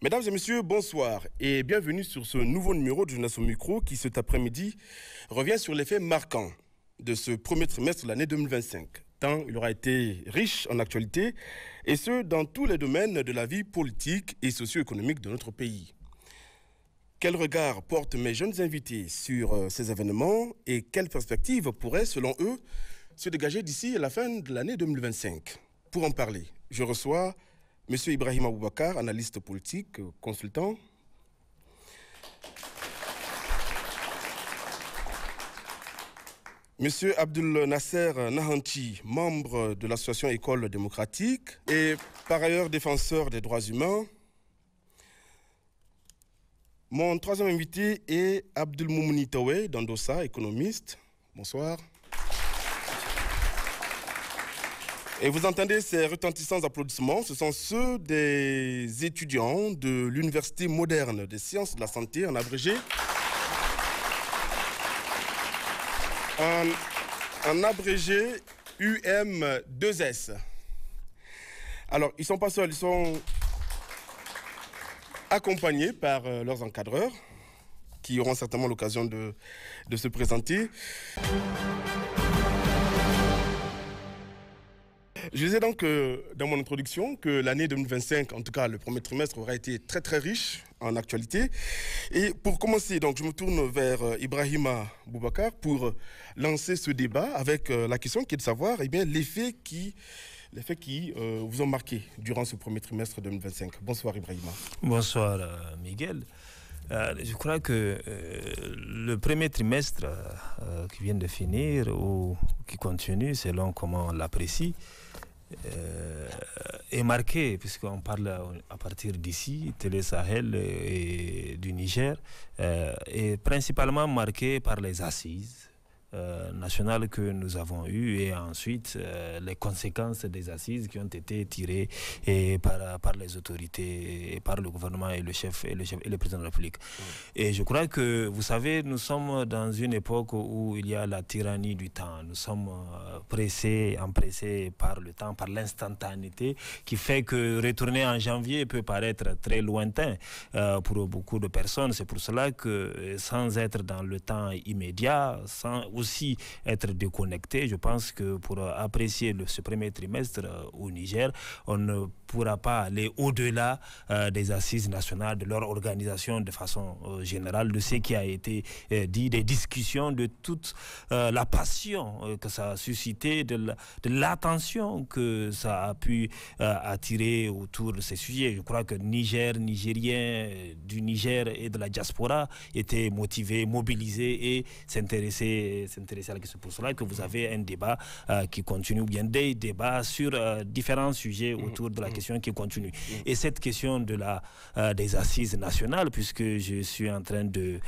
Mesdames et messieurs, bonsoir et bienvenue sur ce nouveau numéro de Jeunesse au micro qui cet après-midi revient sur les faits marquants de ce premier trimestre de l'année 2025. Tant il aura été riche en actualité et ce, dans tous les domaines de la vie politique et socio-économique de notre pays. Quel regard portent mes jeunes invités sur ces événements et quelles perspectives pourraient, selon eux, se dégager d'ici à la fin de l'année 2025? Pour en parler, je reçois M. Ibrahima Boubacar, analyste politique, consultant. M. Abdul Nasser Nahanchi, membre de l'association École démocratique et par ailleurs défenseur des droits humains. Mon troisième invité est Abdul Moumouni Tawe d'Andossa, économiste. Bonsoir. Et vous entendez ces retentissants applaudissements, ce sont ceux des étudiants de l'Université moderne des sciences de la santé, en abrégé. En abrégé UM2S. Alors, ils ne sont pas seuls, ils sont accompagnés par leurs encadreurs, qui auront certainement l'occasion de se présenter. Je disais donc dans mon introduction que l'année 2025, en tout cas le premier trimestre, aura été très très riche en actualité. Et pour commencer, donc, je me tourne vers Ibrahima Boubacar pour lancer ce débat avec la question qui est de savoir les faits qui vous ont marqué durant ce premier trimestre 2025. Bonsoir Ibrahima. Bonsoir Miguel. Je crois que le premier trimestre qui vient de finir ou qui continue, selon comment on l'apprécie, est marqué, puisqu'on parle à partir d'ici, Télé Sahel et du Niger, est principalement marqué par les assises nationales que nous avons eues et ensuite les conséquences des assises qui ont été tirées par les autorités, et par le gouvernement et le président de la République. Et je crois que, vous savez, nous sommes dans une époque où il y a la tyrannie du temps. Nous sommes empressés par le temps, par l'instantanéité, qui fait que retourner en janvier peut paraître très lointain pour beaucoup de personnes. C'est pour cela que, sans être dans le temps immédiat, sans aussi être déconnecté, je pense que pour apprécier ce premier trimestre au Niger, on ne pourra pas aller au-delà des assises nationales, de leur organisation de façon générale, de ce qui a été dit, des discussions, de toute la passion que ça a suscité, de l'attention que ça a pu attirer autour de ces sujets. Je crois que Nigériens du Niger et de la diaspora étaient motivés, mobilisés et s'intéressaient à la question. Pour cela que vous avez un débat qui continue, ou bien des débats sur différents sujets autour de la question qui continue. Et cette question des assises nationales, puisque je suis en train de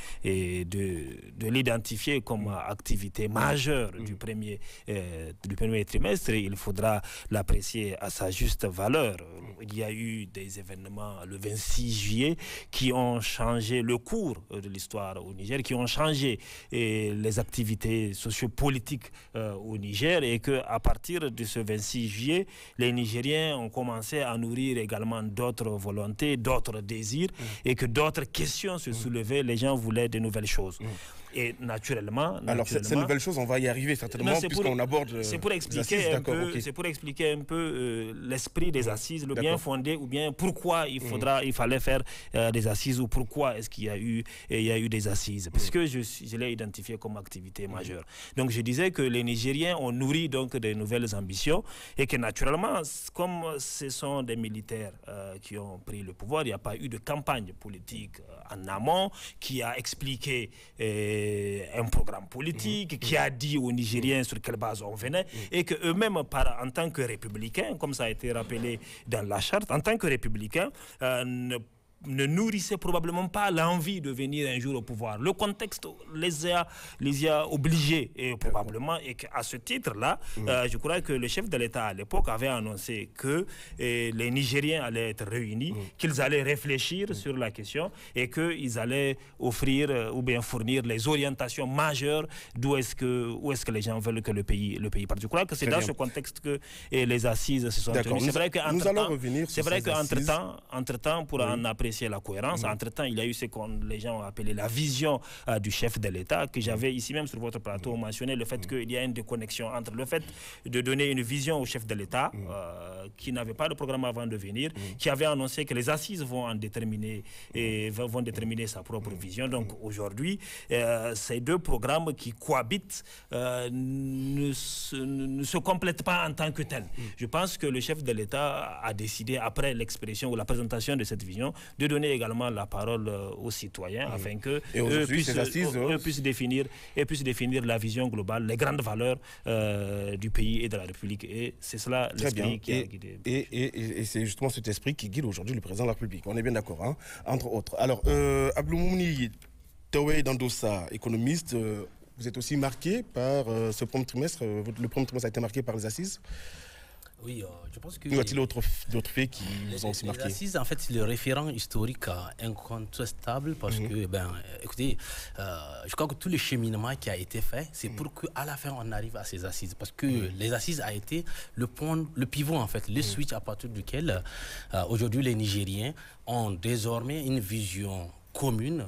l'identifier comme activité majeure du premier trimestre, il faudra l'apprécier à sa juste valeur. Il y a eu des événements le 26 juillet qui ont changé le cours de l'histoire au Niger, qui ont changé les activités sociopolitiques au Niger, et qu'à partir de ce 26 juillet, les Nigériens ont commencé à nourrir également d'autres volontés, d'autres désirs, et que d'autres questions se soulevaient. Les gens voulaient de nouvelles choses. Et naturellement... Alors, ces nouvelles choses, on va y arriver certainement, puisqu'on aborde... C'est pour expliquer un peu l'esprit des assises, le bien fondé, ou bien pourquoi il fallait faire des assises, ou pourquoi est-ce qu'il y a eu des assises, puisque je l'ai identifié comme activité majeure. Donc, je disais que les Nigériens ont nourri donc de nouvelles ambitions, et que naturellement, comme ce sont des militaires qui ont pris le pouvoir, il n'y a pas eu de campagne politique en amont qui a expliqué un programme politique, qui a dit aux Nigériens sur quelle base on venait, et qu'eux-mêmes, en tant que républicains, comme ça a été rappelé dans la charte, en tant que républicains, ne nourrissaient probablement pas l'envie de venir un jour au pouvoir. Le contexte les a obligés, et probablement, et qu'à ce titre-là, je crois que le chef de l'État à l'époque avait annoncé que les Nigériens allaient être réunis, qu'ils allaient réfléchir sur la question, et qu'ils allaient offrir ou bien fournir les orientations majeures d'où est-ce que les gens veulent que le pays parte. Je crois que c'est dans ce contexte que les assises se sont tenues. C'est vrai qu'entre-temps, pour en apprécier apprécier la cohérence. Entre-temps, il y a eu ce que les gens ont appelé la vision du chef de l'État, que j'avais ici même sur votre plateau mentionné, le fait qu'il y a une déconnexion entre le fait de donner une vision au chef de l'État, qui n'avait pas de programme avant de venir, qui avait annoncé que les assises vont en déterminer et vont déterminer sa propre vision. Donc aujourd'hui, ces deux programmes qui cohabitent ne se complètent pas en tant que tels. Je pense que le chef de l'État a décidé, après l'expression ou la présentation de cette vision, de donner également la parole aux citoyens afin que puissent définir la vision globale, les grandes valeurs du pays et de la République. Et c'est cela l'esprit qui a guidé. Et c'est justement cet esprit qui guide aujourd'hui le président de la République. On est bien d'accord, hein, entre autres. Alors, Abdoumouni Tawé Dandossa, économiste, vous êtes aussi marqué par ce premier trimestre. Le premier trimestre a été marqué par les assises. Oui, je pense que... Y a-t-il d'autres faits qui vous ont aussi marqué? Les assises, en fait, c'est le référent historique incontestable parce que, écoutez, je crois que tout le cheminement qui a été fait, c'est pour qu'à la fin, on arrive à ces assises. Parce que les assises a été le pivot, en fait, le switch à partir duquel, aujourd'hui, les Nigériens ont désormais une vision commune,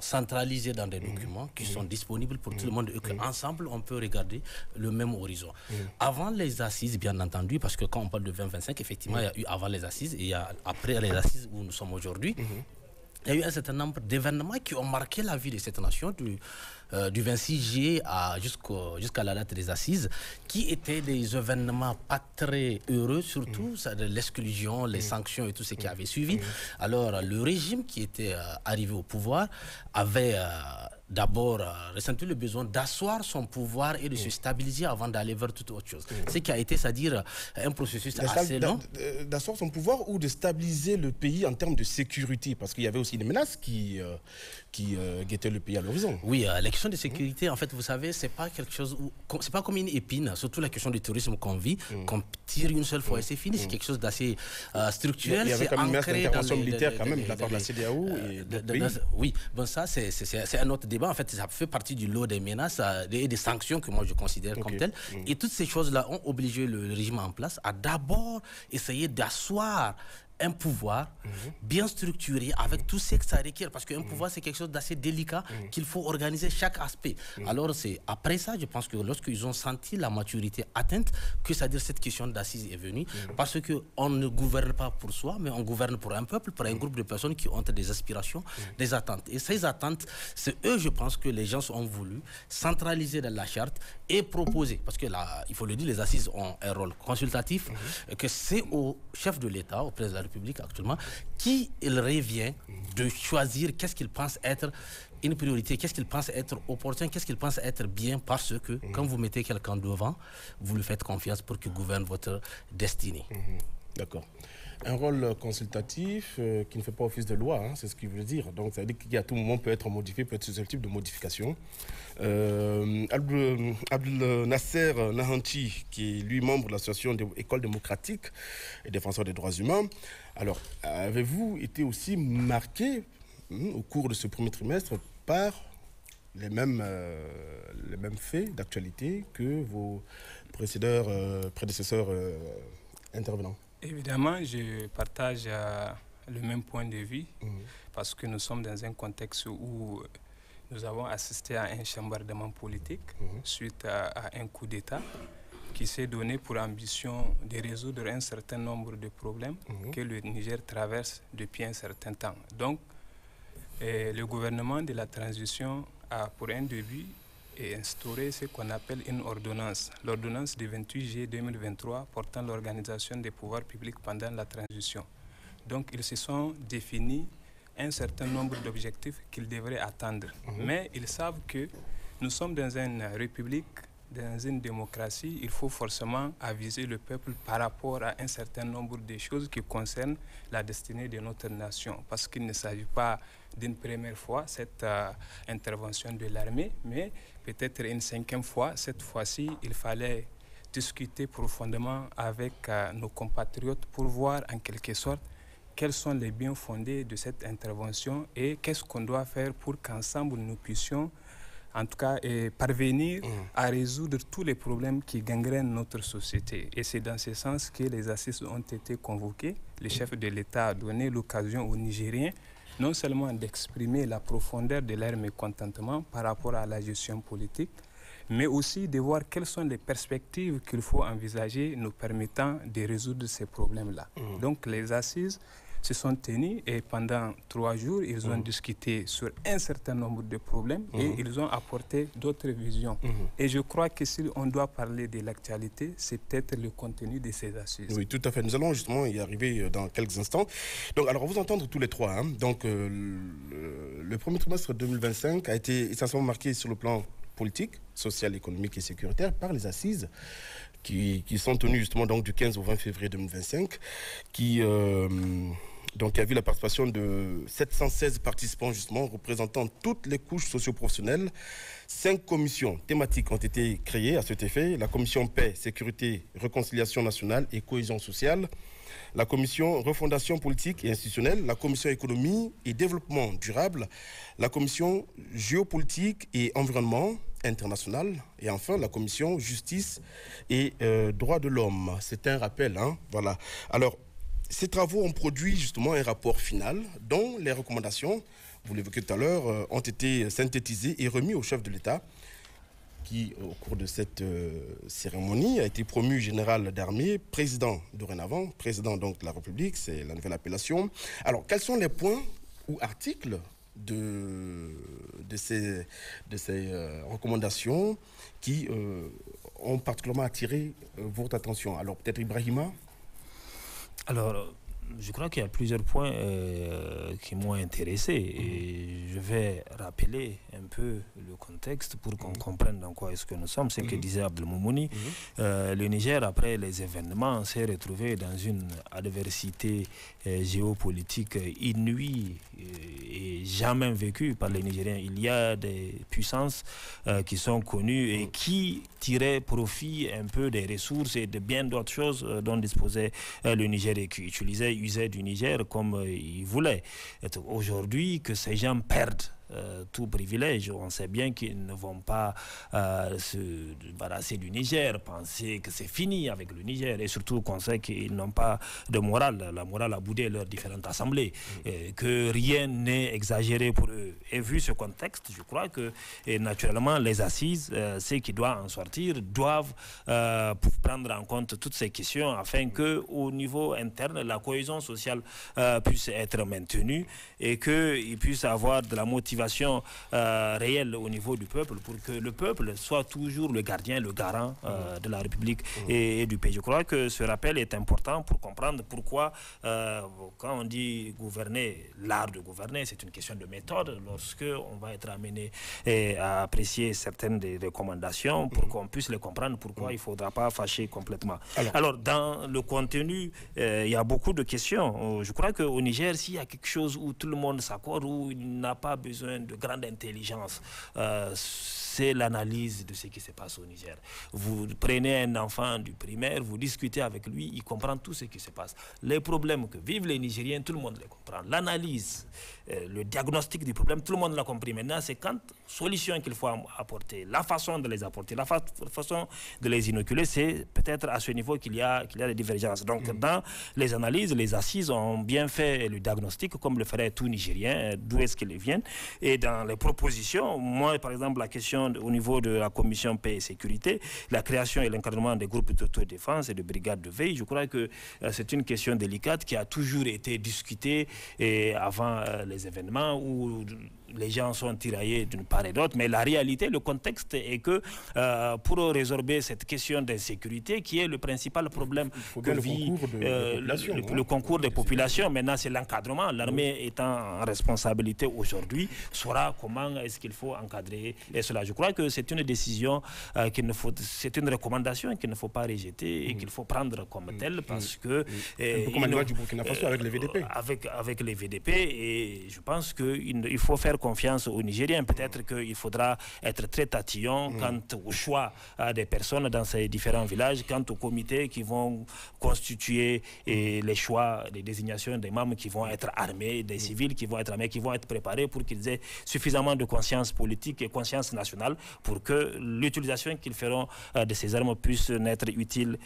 centralisée dans des documents qui sont disponibles pour tout le monde et qu'ensemble, on peut regarder le même horizon. Avant les assises, bien entendu, parce que quand on parle de 2025, effectivement, il y a eu avant les assises et il y a après les assises où nous sommes aujourd'hui. Il y a eu un certain nombre d'événements qui ont marqué la vie de cette nation du 26 juillet jusqu'à la date des assises, qui étaient des événements pas très heureux, surtout l'exclusion, les sanctions et tout ce qui avait suivi. Alors, le régime qui était arrivé au pouvoir avait d'abord ressenti le besoin d'asseoir son pouvoir et de se stabiliser avant d'aller vers toute autre chose. Ce qui a été, c'est-à-dire un processus assez long. D'asseoir son pouvoir ou de stabiliser le pays en termes de sécurité, parce qu'il y avait aussi des menaces qui guettaient le pays à l'horizon. Oui, la question de sécurité, en fait, vous savez, c'est pas quelque chose c'est pas comme une épine, surtout la question du terrorisme qu'on vit, qu'on tire une seule fois et c'est fini. C'est quelque chose d'assez structurel. Il y avait quand même une menace d'intervention militaire quand même de la part de la CEDEAO et d'autres pays. Oui, bon, ça, c'est un autre débat. En fait, ça fait partie du lot des menaces et des sanctions que moi je considère comme telles. Et toutes ces choses-là ont obligé le régime en place à d'abord essayer d'asseoir un pouvoir bien structuré avec tout ce que ça requiert, parce qu'un pouvoir c'est quelque chose d'assez délicat qu'il faut organiser chaque aspect. Alors c'est après ça, je pense que lorsqu'ils ont senti la maturité atteinte, que c'est-à-dire cette question d'assises est venue, parce qu'on ne gouverne pas pour soi, mais on gouverne pour un peuple, pour un groupe de personnes qui ont des aspirations, des attentes. Et ces attentes, c'est eux, je pense, que les gens ont voulu centraliser dans la charte et proposer, parce que là, il faut le dire, les assises ont un rôle consultatif, que c'est au chef de l'État, au président de la République actuellement, qui il revient de choisir qu'est-ce qu'il pense être une priorité, qu'est-ce qu'il pense être opportun, qu'est-ce qu'il pense être bien, parce que quand vous mettez quelqu'un devant, vous lui faites confiance pour qu'il gouverne votre destinée. D'accord. Un rôle consultatif qui ne fait pas office de loi, hein, c'est ce qu'il veut dire. Donc ça veut dire qu'à tout moment peut être modifié, peut être susceptible de modification. Abdel Nasser Nahanti, qui est lui membre de l'association des écoles démocratiques et défenseurs des droits humains. Alors, avez-vous été aussi marqué au cours de ce premier trimestre par les mêmes faits d'actualité que vos prédécesseurs intervenants? Évidemment, je partage le même point de vue parce que nous sommes dans un contexte où nous avons assisté à un chambardement politique suite à un coup d'État qui s'est donné pour ambition de résoudre un certain nombre de problèmes que le Niger traverse depuis un certain temps. Donc, le gouvernement de la transition a pour un début instauré ce qu'on appelle une ordonnance. L'ordonnance du 28 juillet 2023 portant l'organisation des pouvoirs publics pendant la transition. Donc, ils se sont définis un certain nombre d'objectifs qu'ils devraient atteindre. Mais ils savent que nous sommes dans une république, dans une démocratie, il faut forcément aviser le peuple par rapport à un certain nombre de choses qui concernent la destinée de notre nation. Parce qu'il ne s'agit pas d'une première fois, cette intervention de l'armée, mais peut-être une cinquième fois. Cette fois-ci, il fallait discuter profondément avec nos compatriotes pour voir en quelque sorte quels sont les biens fondés de cette intervention et qu'est-ce qu'on doit faire pour qu'ensemble nous puissions en tout cas parvenir à résoudre tous les problèmes qui gangrènent notre société. Et c'est dans ce sens que les assises ont été convoquées. Le chef de l'État a donné l'occasion aux Nigériens non seulement d'exprimer la profondeur de leur mécontentement par rapport à la gestion politique, mais aussi de voir quelles sont les perspectives qu'il faut envisager nous permettant de résoudre ces problèmes-là. Donc les assises se sont tenues et pendant 3 jours, ils ont discuté sur un certain nombre de problèmes et ils ont apporté d'autres visions. Et je crois que si on doit parler de l'actualité, c'est peut-être le contenu de ces assises. Oui, tout à fait. Nous allons justement y arriver dans quelques instants. Donc, alors, vous entendre tous les trois. Hein. Donc, le premier trimestre 2025 a été essentiellement marqué sur le plan politique, social, économique et sécuritaire par les assises qui sont tenues justement donc, du 15 au 20 février 2025, donc, il y a vu la participation de 716 participants, justement, représentant toutes les couches socio-professionnelles. 5 commissions thématiques ont été créées à cet effet. La commission paix, sécurité, réconciliation nationale et cohésion sociale. La commission refondation politique et institutionnelle. La commission économie et développement durable. La commission géopolitique et environnement international. Et enfin, la commission justice et droits de l'homme. C'est un rappel, hein, voilà. Alors, ces travaux ont produit justement un rapport final dont les recommandations, vous l'évoquez tout à l'heure, ont été synthétisées et remis au chef de l'État qui, au cours de cette cérémonie, a été promu général d'armée, président dorénavant, président donc de la République, c'est la nouvelle appellation. Alors, quels sont les points ou articles de ces recommandations qui ont particulièrement attiré votre attention? Alors, peut-être Ibrahima? Alors, je crois qu'il y a plusieurs points qui m'ont intéressé et je vais rappeler un peu le contexte pour qu'on comprenne dans quoi est-ce que nous sommes. C'est ce que disait Abdelmoumouni. Le Niger, après les événements, s'est retrouvé dans une adversité géopolitique inouïe et jamais vécue par les Nigériens. Il y a des puissances qui sont connues et qui tiraient profit un peu des ressources et de bien d'autres choses dont disposait le Niger et qui usaient du Niger comme ils voulaient. Aujourd'hui, que ces gens perdent tout privilège. On sait bien qu'ils ne vont pas se débarrasser du Niger, penser que c'est fini avec le Niger et surtout qu'on sait qu'ils n'ont pas de morale. La morale a boudé leurs différentes assemblées, que rien n'est exagéré pour eux. Et vu ce contexte, je crois que naturellement les assises, ceux qui doivent en sortir, doivent prendre en compte toutes ces questions afin qu'au niveau interne, la cohésion sociale puisse être maintenue et qu'ils puissent avoir de la motivation réelle au niveau du peuple pour que le peuple soit toujours le gardien, le garant de la République et du pays. Je crois que ce rappel est important pour comprendre pourquoi quand on dit gouverner, l'art de gouverner, c'est une question de méthode. Lorsque on va être amené à apprécier certaines des recommandations pour qu'on puisse les comprendre, pourquoi il ne faudra pas fâcher complètement. Alors, dans le contenu, il y a beaucoup de questions. Je crois qu'au Niger, s'il y a quelque chose où tout le monde s'accorde, où il n'a pas besoin de grande intelligence, c'est l'analyse de ce qui se passe au Niger. Vous prenez un enfant du primaire, vous discutez avec lui, il comprend tout ce qui se passe. Les problèmes que vivent les Nigériens, tout le monde les comprend. L'analyse, le diagnostic du problème, tout le monde l'a compris. Maintenant, c'est quand solution qu'il faut apporter, la façon de les apporter, la façon de les inoculer, c'est peut-être à ce niveau qu'il y a des divergences. Donc, dans les analyses, les assises ont bien fait le diagnostic, comme le ferait tout Nigérien, d'où est-ce qu'ils viennent. Et dans les propositions, moi, par exemple, la question au niveau de la commission paix et sécurité, la création et l'encadrement des groupes d'autodéfense et de brigades de veille, je crois que c'est une question délicate qui a toujours été discutée avant les événements où les gens sont tiraillés d'une part et d'autre, mais la réalité, le contexte est que pour résorber cette question d'insécurité, qui est le principal problème que vit le concours des populations, maintenant c'est l'encadrement. L'armée étant en responsabilité aujourd'hui, saura comment est-ce qu'il faut encadrer et cela. Je crois que c'est une décision c'est une recommandation qu'il ne faut pas rejeter et qu'il faut prendre comme telle parce que... un peu comme à l'image du Burkina Faso avec les VDP. Avec les VDP, et je pense qu'il faut faire confiance aux Nigériens. Peut-être qu'il faudra être très tatillon quant au choix des personnes dans ces différents villages, quant aux comités qui vont constituer les choix, les désignations des membres qui vont être armés, des civils qui vont être armés, qui vont être préparés pour qu'ils aient suffisamment de conscience politique et conscience nationale pour que l'utilisation qu'ils feront de ces armes puisse n'être utile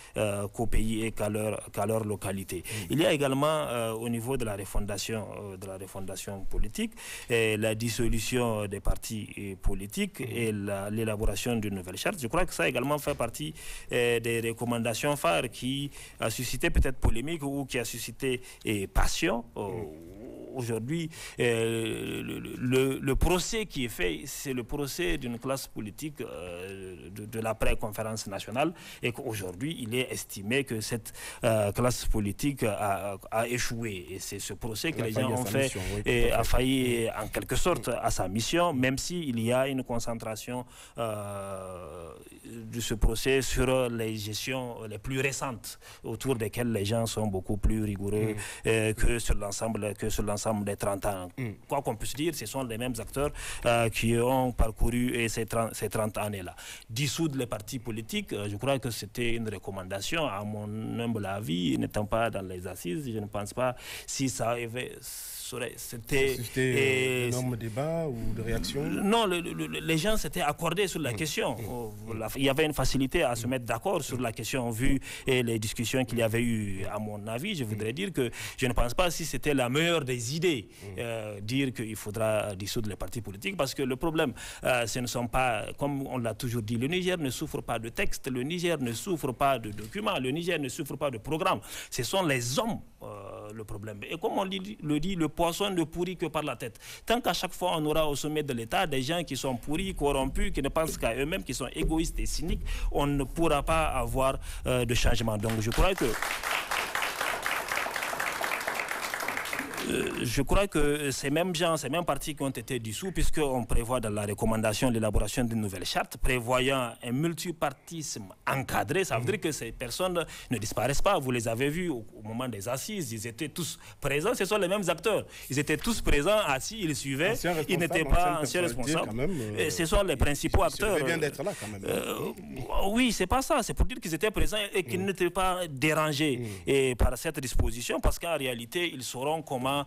qu'au pays et qu'à leur localité. Il y a également au niveau de la refondation politique, la dissolution des partis politiques et l'élaboration d'une nouvelle charte. Je crois que ça également fait partie des recommandations phares qui a suscité peut-être polémique ou qui a suscité passion. Aujourd'hui, le procès qui est fait, c'est le procès d'une classe politique de l'après-conférence nationale, et qu'aujourd'hui, il est estimé que cette classe politique a échoué. Et c'est ce procès que les gens ont fait et a failli en quelque sorte à sa mission, même s'il y a une concentration de ce procès sur les gestions les plus récentes, autour desquelles les gens sont beaucoup plus rigoureux que sur l'ensemble des 30 ans. Quoi qu'on puisse dire, ce sont les mêmes acteurs qui ont parcouru ces 30 années-là. Dissoudre les partis politiques, je crois que c'était une recommandation, à mon humble avis, n'étant pas dans les assises, je ne pense pas si ça avait... C'était un énorme débat ou de réaction? Non, les gens s'étaient accordés sur la question. Il y avait une facilité à se mettre d'accord sur la question, vu les discussions qu'il y avait eu. À mon avis, je voudrais dire que je ne pense pas si c'était la meilleure des idées, dire qu'il faudra dissoudre les partis politiques, parce que le problème, ce ne sont pas, comme on l'a toujours dit, le Niger ne souffre pas de texte, le Niger ne souffre pas de documents, le Niger ne souffre pas de programme. Ce sont les hommes le problème. Et comme on le dit, le poisson ne pourrit que par la tête. Tant qu'à chaque fois on aura au sommet de l'État des gens qui sont pourris, corrompus, qui ne pensent qu'à eux-mêmes, qui sont égoïstes et cyniques, on ne pourra pas avoir de changement. Donc je crois que ces mêmes gens, ces mêmes partis qui ont été dissous, puisqu'on prévoit dans la recommandation l'élaboration d'une nouvelle charte prévoyant un multipartisme encadré, ça veut dire que ces personnes ne disparaissent pas. Vous les avez vus au moment des assises, ils étaient tous présents, ce sont les mêmes acteurs. Ils étaient tous présents, assis, ils suivaient, ils n'étaient pas anciens responsables. Ce sont les principaux acteurs. C'est bien d'être là quand même. Oui, c'est pas ça, c'est pour dire qu'ils étaient présents et qu'ils n'étaient pas dérangés par cette disposition, parce qu'en réalité, ils sauront comment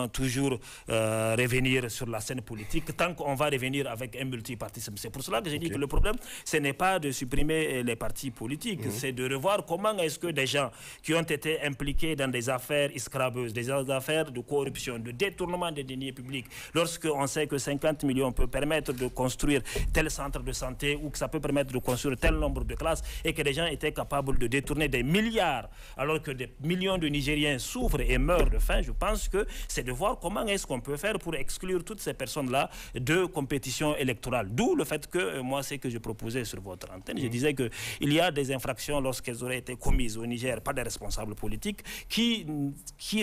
toujours revenir sur la scène politique tant qu'on va revenir avec un multipartisme. C'est pour cela que j'ai dit que le problème, ce n'est pas de supprimer les partis politiques, c'est de revoir comment est-ce que des gens qui ont été impliqués dans des affaires escrabeuses, des affaires de corruption, de détournement des deniers publics, lorsqu'on sait que 50 millions peut permettre de construire tel centre de santé ou que ça peut permettre de construire tel nombre de classes, et que des gens étaient capables de détourner des milliards alors que des millions de Nigériens souffrent et meurent de faim, je pense que c'est de voir comment est-ce qu'on peut faire pour exclure toutes ces personnes-là de compétition électorale. D'où le fait que moi, c'est que je proposais sur votre antenne, je disais qu'il y a des infractions lorsqu'elles auraient été commises au Niger par des responsables politiques qui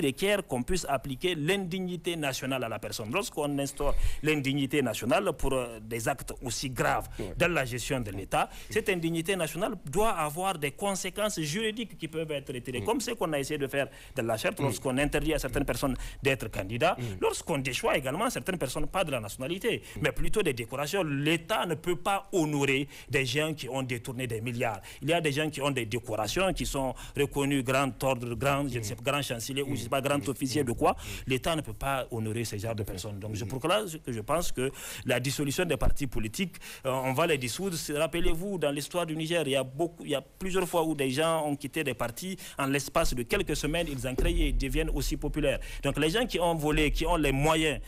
requièrent qu'on puisse appliquer l'indignité nationale à la personne. Lorsqu'on instaure l'indignité nationale pour des actes aussi graves dans la gestion de l'État, cette indignité nationale doit avoir des conséquences juridiques qui peuvent être retirées, comme ce qu'on a essayé de faire dans la charte lorsqu'on interdit à certaines personnes d'être candidats, lorsqu'on déchoit également certaines personnes, pas de la nationalité, mais plutôt des décorations. L'État ne peut pas honorer des gens qui ont détourné des milliards. Il y a des gens qui ont des décorations, qui sont reconnus grand ordre, grand chancelier ou je sais pas, grand officier de quoi. L'État ne peut pas honorer ces genres de personnes. Donc c'est pour cela que je pense que la dissolution des partis politiques, on va les dissoudre. Rappelez-vous, dans l'histoire du Niger, il y a plusieurs fois où des gens ont quitté des partis, en l'espace de quelques semaines, ils en créent et deviennent aussi populaires. Donc les gens qui ont volé, qui ont les moyens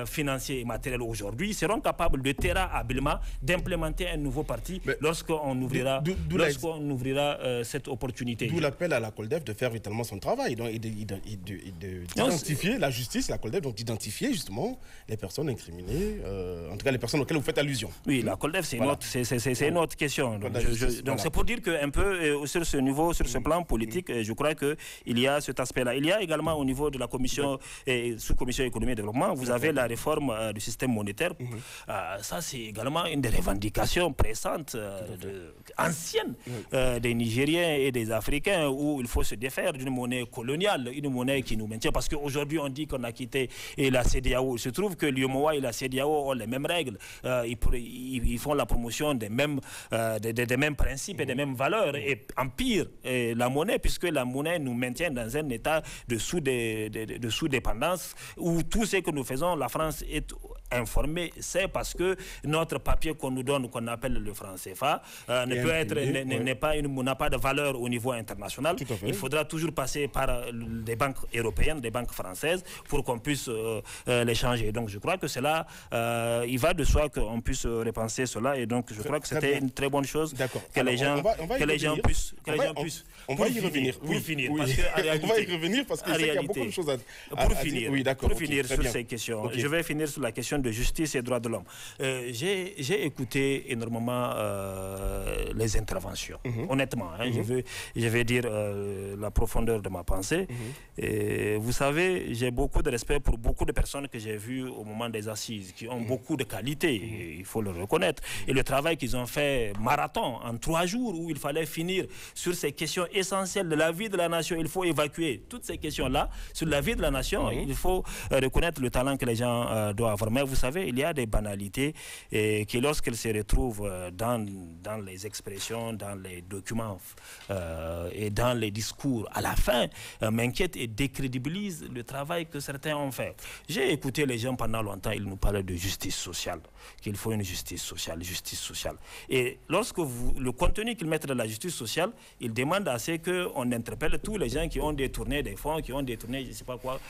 financiers et matériels aujourd'hui, seront capables de terrain habilement d'implémenter un nouveau parti lorsqu'on ouvrira, cette opportunité. D'où l'appel à la COLDEF de faire véritablement son travail, donc d'identifier la justice, la COLDEF, donc d'identifier justement les personnes incriminées, en tout cas les personnes auxquelles vous faites allusion. Oui, la COLDEF, c'est une autre question. Donc c'est pour dire qu'un peu sur ce niveau, sur ce plan politique, je crois qu'il y a cet aspect-là. Il y a également au niveau niveau de la commission et sous-commission économie et développement, vous avez la réforme du système monétaire. Ça, c'est également une des revendications pressantes, anciennes des Nigériens et des Africains, où il faut se défaire d'une monnaie coloniale, une monnaie qui nous maintient. Parce qu'aujourd'hui, on dit qu'on a quitté la CEDEAO. Il se trouve que l'UEMOA et la CEDEAO ont les mêmes règles. Ils font la promotion des mêmes principes et des mêmes valeurs. Et en pire, la monnaie, puisque la monnaie nous maintient dans un état de sous-dépendance, où tout ce que nous faisons, la France est informée, c'est parce que notre papier qu'on nous donne, qu'on appelle le franc CFA, n'a pas de valeur au niveau international. Il faudra toujours passer par des banques européennes, des banques françaises, pour qu'on puisse l'échanger. Donc je crois que c'est là, il va de soi qu'on puisse repenser cela, et donc je crois que c'était une très bonne chose que les gens puissent. On va y revenir. Pour finir, on va y revenir parce qu'il y a beaucoup de choses à dire. Pour finir sur ces questions, je vais finir sur la question de justice et droits de l'homme. J'ai écouté énormément les interventions, honnêtement. Je vais dire la profondeur de ma pensée. Et vous savez, j'ai beaucoup de respect pour beaucoup de personnes que j'ai vues au moment des assises, qui ont beaucoup de qualités, il faut le reconnaître. Et le travail qu'ils ont fait marathon en 3 jours, où il fallait finir sur ces questions essentielles de la vie de la nation. Il faut évacuer toutes ces questions-là sur la vie de la nation. Il faut reconnaître le talent que les gens doivent avoir. Mais vous savez, il y a des banalités qui, lorsqu'elles se retrouvent dans les expressions, dans les documents et dans les discours, à la fin, m'inquiètent et décrédibilisent le travail que certains ont fait. J'ai écouté les gens pendant longtemps, ils nous parlaient de justice sociale, qu'il faut une justice sociale. Et lorsque le contenu qu'ils mettent dans la justice sociale, ils demandent à ce qu'on interpelle tous les gens qui ont détourné des fonds, qui ont détourné je ne sais pas quoi,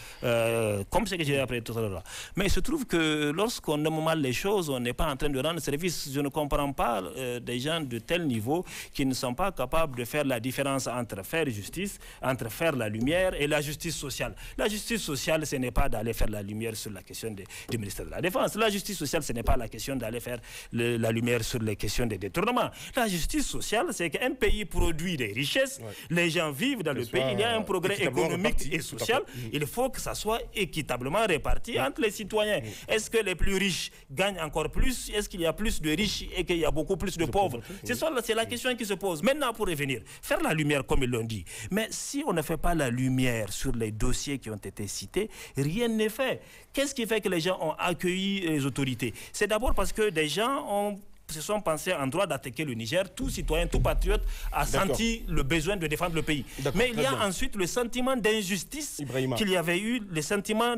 comme ce que j'ai appris tout à l'heure. Mais il se trouve que lorsqu'on nomme mal les choses, on n'est pas en train de rendre service. Je ne comprends pas des gens de tel niveau qui ne sont pas capables de faire la différence entre faire justice, entre faire la lumière et la justice sociale. La justice sociale, ce n'est pas d'aller faire la lumière sur la question du ministère de la Défense. La justice sociale, ce n'est pas la question d'aller faire la lumière sur les questions des détournements. La justice sociale, c'est qu'un pays produit des richesses, les gens vivent dans le pays, il y a un progrès économique et social, il faut que ça soit équitablement réparti entre les citoyens. Est-ce que les plus riches gagnent encore plus? Est-ce qu'il y a plus de riches et qu'il y a beaucoup plus de pauvres? C'est la question qui se pose. Maintenant, pour revenir, faire la lumière comme ils l'ont dit. Mais si on ne fait pas la lumière sur les dossiers qui ont été cités, rien n'est fait. Qu'est-ce qui fait que les gens ont accueilli les autorités? C'est d'abord parce que des gens se sont pensés en droit d'attaquer le Niger. Tout citoyen, tout patriote a senti le besoin de défendre le pays. Mais il y a ensuite le sentiment d'injustice qu'il y avait eu, le sentiment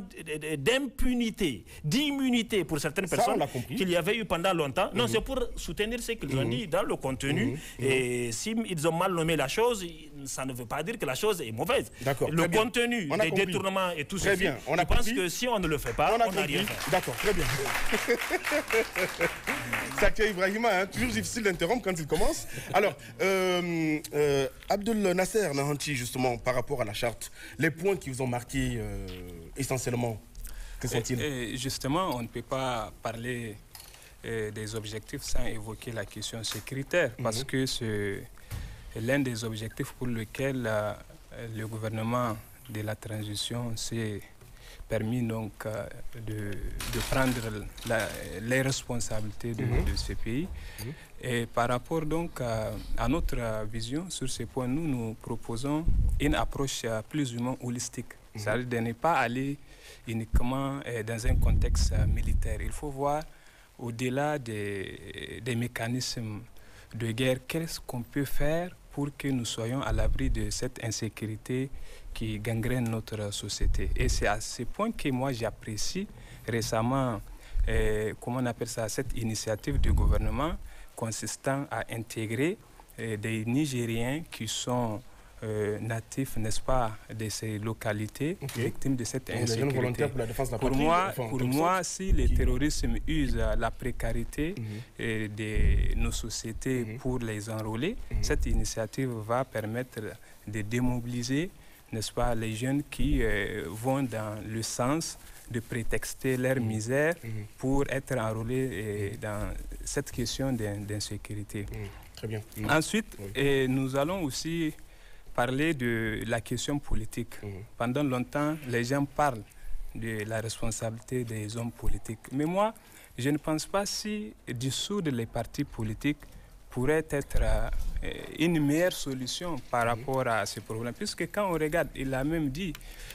d'impunité, d'immunité pour certaines personnes qu'il y avait eu pendant longtemps. Non, c'est pour soutenir ce qu'ils ont dit dans le contenu. Et s'ils ont mal nommé la chose, ça ne veut pas dire que la chose est mauvaise. Le contenu des détournements et tout ceci, je pense que si on ne le fait pas, on n'a rien fait. D'accord, très bien. Sacré Ibrahima, toujours difficile d'interrompre quand il commence. Alors, Abdel Nasser Nahanti, justement, par rapport à la charte, les points qui vous ont marqué essentiellement, que sont-ils? Justement, on ne peut pas parler des objectifs sans évoquer la question sécuritaire, parce que c'est l'un des objectifs pour lequel le gouvernement de la transition s'est permis donc de prendre les responsabilités de ce pays. Et par rapport donc à notre vision sur ce point, nous proposons une approche plus ou moins holistique. C'est-à-dire de ne pas aller uniquement dans un contexte militaire. Il faut voir au-delà des mécanismes de guerre, qu'est-ce qu'on peut faire pour que nous soyons à l'abri de cette insécurité qui gangrène notre société. Et c'est à ce point que moi j'apprécie récemment, comment on appelle ça, cette initiative du gouvernement consistant à intégrer des Nigériens qui sont natifs, n'est-ce pas, de ces localités, victimes de cette insécurité. Pour moi, si les terroristes usent la précarité de nos sociétés pour les enrôler, cette initiative va permettre de démobiliser, n'est-ce pas, les jeunes qui vont dans le sens de prétexter leur misère pour être enrôlés dans cette question d'insécurité. Très bien. Ensuite, nous allons aussi parlé de la question politique. Pendant longtemps, les gens parlent de la responsabilité des hommes politiques. Mais moi, je ne pense pas si dissoudre les partis politiques pourrait être une meilleure solution par rapport à ce problème. Puisque quand on regarde, il a même dit,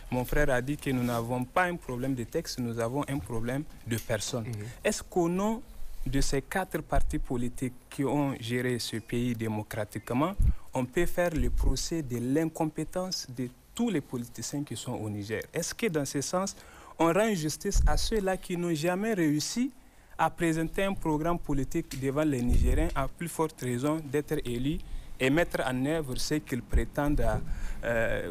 mon frère a dit que nous n'avons pas un problème de texte, nous avons un problème de personnes. Est-ce qu'au nom de ces 4 partis politiques qui ont géré ce pays démocratiquement, on peut faire le procès de l'incompétence de tous les politiciens qui sont au Niger? Est-ce que dans ce sens, on rend justice à ceux-là qui n'ont jamais réussi à présenter un programme politique devant les Nigériens, à plus forte raison d'être élus et mettre en œuvre ce qu'ils prétendent,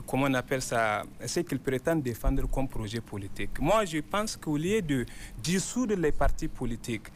comment on appelle ça, ce qu'ils prétendent défendre comme projet politique? Moi, je pense qu'au lieu de dissoudre les partis politiques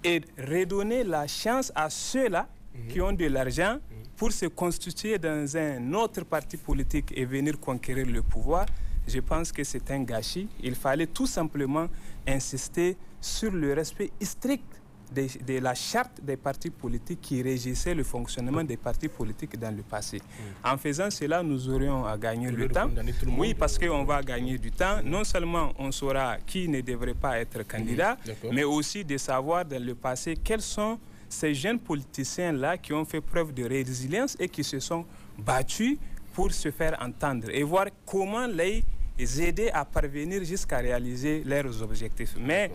et redonner la chance à ceux-là qui ont de l'argent pour se constituer dans un autre parti politique et venir conquérir le pouvoir, je pense que c'est un gâchis. Il fallait tout simplement insister sur le respect strict de la charte des partis politiques qui régissait le fonctionnement des partis politiques dans le passé. En faisant cela, nous aurions à gagner le temps. Oui, parce qu'on va gagner du temps. Non seulement on saura qui ne devrait pas être candidat, mais aussi de savoir dans le passé quels sont ces jeunes politiciens-là qui ont fait preuve de résilience et qui se sont battus pour se faire entendre et voir comment les aider à parvenir jusqu'à réaliser leurs objectifs. Mais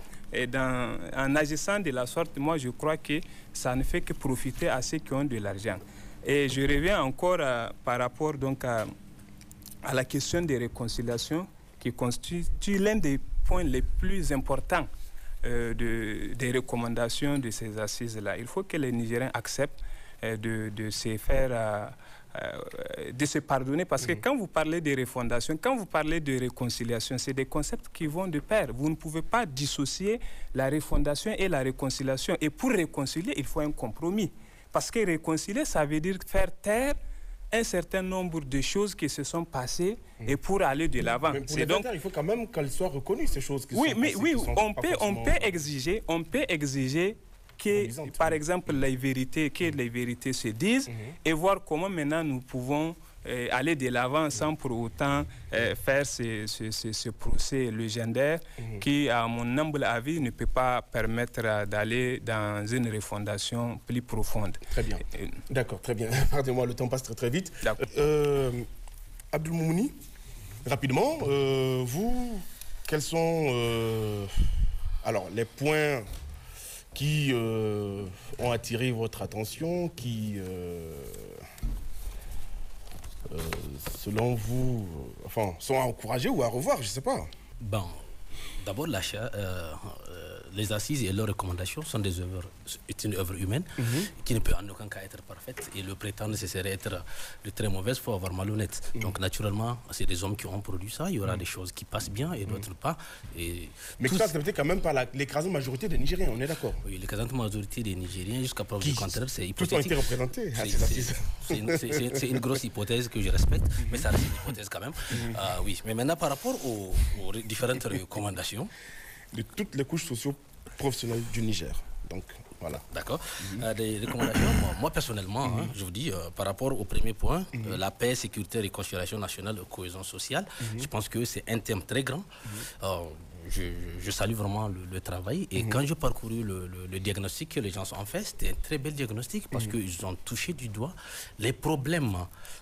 en agissant de la sorte, moi je crois que ça ne fait que profiter à ceux qui ont de l'argent. Et je reviens encore par rapport donc à la question des réconciliations qui constitue l'un des points les plus importants des recommandations de ces assises-là. Il faut que les Nigériens acceptent de se faire... de se pardonner, parce que quand vous parlez de refondation, quand vous parlez de réconciliation, c'est des concepts qui vont de pair. Vous ne pouvez pas dissocier la refondation et la réconciliation. Et pour réconcilier, il faut un compromis. Parce que réconcilier, ça veut dire faire taire un certain nombre de choses qui se sont passées et pour aller de l'avant. C'est donc il faut quand même qu'elles soient reconnues, ces choses qui sont passées. Oui, on peut exiger que, par exemple, les vérités se disent et voir comment maintenant nous pouvons aller de l'avant sans pour autant faire ce procès légendaire qui, à mon humble avis, ne peut pas permettre d'aller dans une refondation plus profonde. Très bien. D'accord, très bien. Pardonnez-moi, le temps passe très très vite. Abdul Moumouni, rapidement, vous, quels sont alors, les points qui ont attiré votre attention, qui, selon vous, enfin, sont à encourager ou à revoir, je ne sais pas. Bon, d'abord, les assises et leurs recommandations sont une œuvre humaine qui ne peut en aucun cas être parfaite. Et le prétendre, ce serait être de très mauvaise foi, voire malhonnête. Donc, naturellement, c'est des hommes qui ont produit ça. Il y aura des choses qui passent bien et d'autres pas. Mais ça, c'est quand même par l'écrasante majorité des Nigériens, on est d'accord? Oui, l'écrasante majorité des Nigériens, jusqu'à preuve du contraire, c'est hypothétique. Tous ont été représentés à ces assises. C'est une grosse hypothèse que je respecte, mais ça reste une hypothèse quand même. Oui, mais maintenant, par rapport aux différentes recommandations, de toutes les couches socio-professionnelles du Niger. Donc, voilà. D'accord. Des recommandations, moi personnellement, je vous dis, par rapport au premier point, la paix, sécurité, réconciliation nationale, cohésion sociale, je pense que c'est un thème très grand. Je salue vraiment le travail. Et quand j'ai parcouru le diagnostic que les gens ont fait, c'était un très bel diagnostic parce qu'ils ont touché du doigt les problèmes,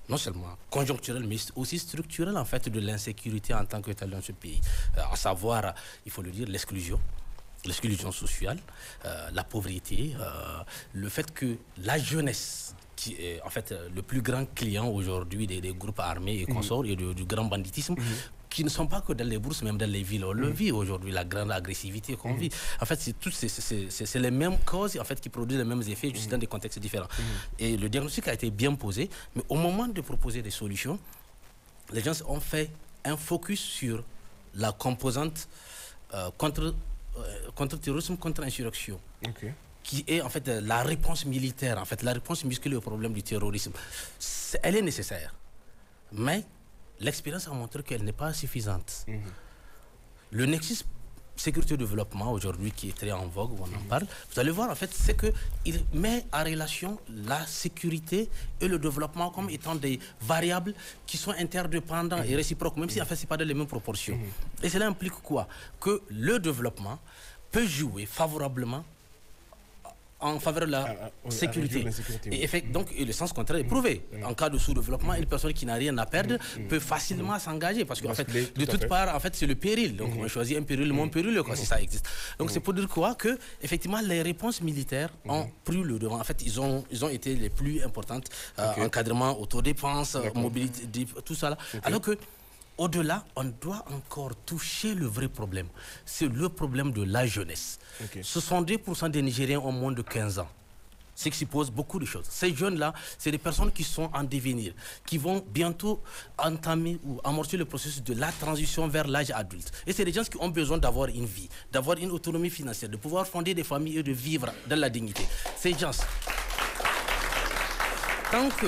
non seulement conjoncturels, mais aussi structurels en fait, de l'insécurité en tant que tel dans ce pays. À savoir, il faut le dire, l'exclusion sociale, la pauvreté, le fait que la jeunesse, qui est en fait le plus grand client aujourd'hui des groupes armés et consorts et du grand banditisme, qui ne sont pas que dans les bourses, même dans les villes. On le vit aujourd'hui, la grande agressivité qu'on vit. En fait, c'est les mêmes causes en fait, qui produisent les mêmes effets, juste dans des contextes différents. Et le diagnostic a été bien posé, mais au moment de proposer des solutions, les gens ont fait un focus sur la composante contre-terrorisme, contre-insurrection. Qui est en fait la réponse militaire, en fait, la réponse musclée au problème du terrorisme. Elle est nécessaire. Mais l'expérience a montré qu'elle n'est pas suffisante. Le nexus sécurité et développement aujourd'hui qui est très en vogue, on en parle, vous allez voir en fait, c'est qu'il met en relation la sécurité et le développement comme étant des variables qui sont interdépendantes et réciproques, même si en fait c'est pas dans les mêmes proportions. Et cela implique quoi? Que le développement peut jouer favorablement en faveur de la sécurité. Donc, le sens contraire est prouvé. En cas de sous-développement, une personne qui n'a rien à perdre peut facilement s'engager parce qu'en fait, de toute part, en fait, c'est le péril. Donc, on choisit un péril moins périlleux si ça existe. Donc, c'est pour dire quoi? Que, effectivement, les réponses militaires ont pris le devant. En fait, ils ont été les plus importantes. Encadrement, autodépense, mobilité, tout ça là. Alors que, au-delà, on doit encore toucher le vrai problème. C'est le problème de la jeunesse. 62% des Nigériens ont moins de 15 ans. Ce qui suppose beaucoup de choses. Ces jeunes-là, c'est des personnes qui sont en devenir, qui vont bientôt entamer ou amorcer le processus de la transition vers l'âge adulte. Et c'est des gens qui ont besoin d'avoir une vie, d'avoir une autonomie financière, de pouvoir fonder des familles et de vivre dans la dignité. Ces gens, tant que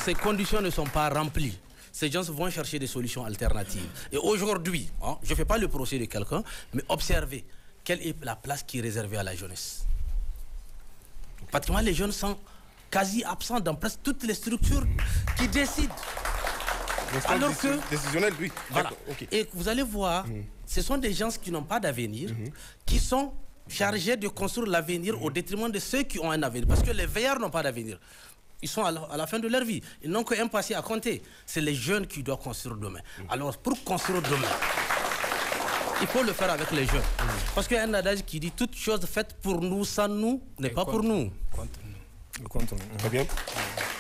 ces conditions ne sont pas remplies, ces gens vont chercher des solutions alternatives. Et aujourd'hui, je ne fais pas le procès de quelqu'un, mais observez quelle est la place qui est réservée à la jeunesse. Pratiquement, les jeunes sont quasi absents dans presque toutes les structures qui décident. Alors que... Décisionnel, oui. Voilà. Et vous allez voir, ce sont des gens qui n'ont pas d'avenir, qui sont chargés de construire l'avenir au détriment de ceux qui ont un avenir. Parce que les veilleurs n'ont pas d'avenir. Ils sont à la fin de leur vie. Ils n'ont qu'un passé à compter. C'est les jeunes qui doivent construire demain. Alors, pour construire demain, il faut le faire avec les jeunes. Parce qu'il y a un adage qui dit « toute chose faite pour nous, sans nous, n'est pas pour nous ». Très bien.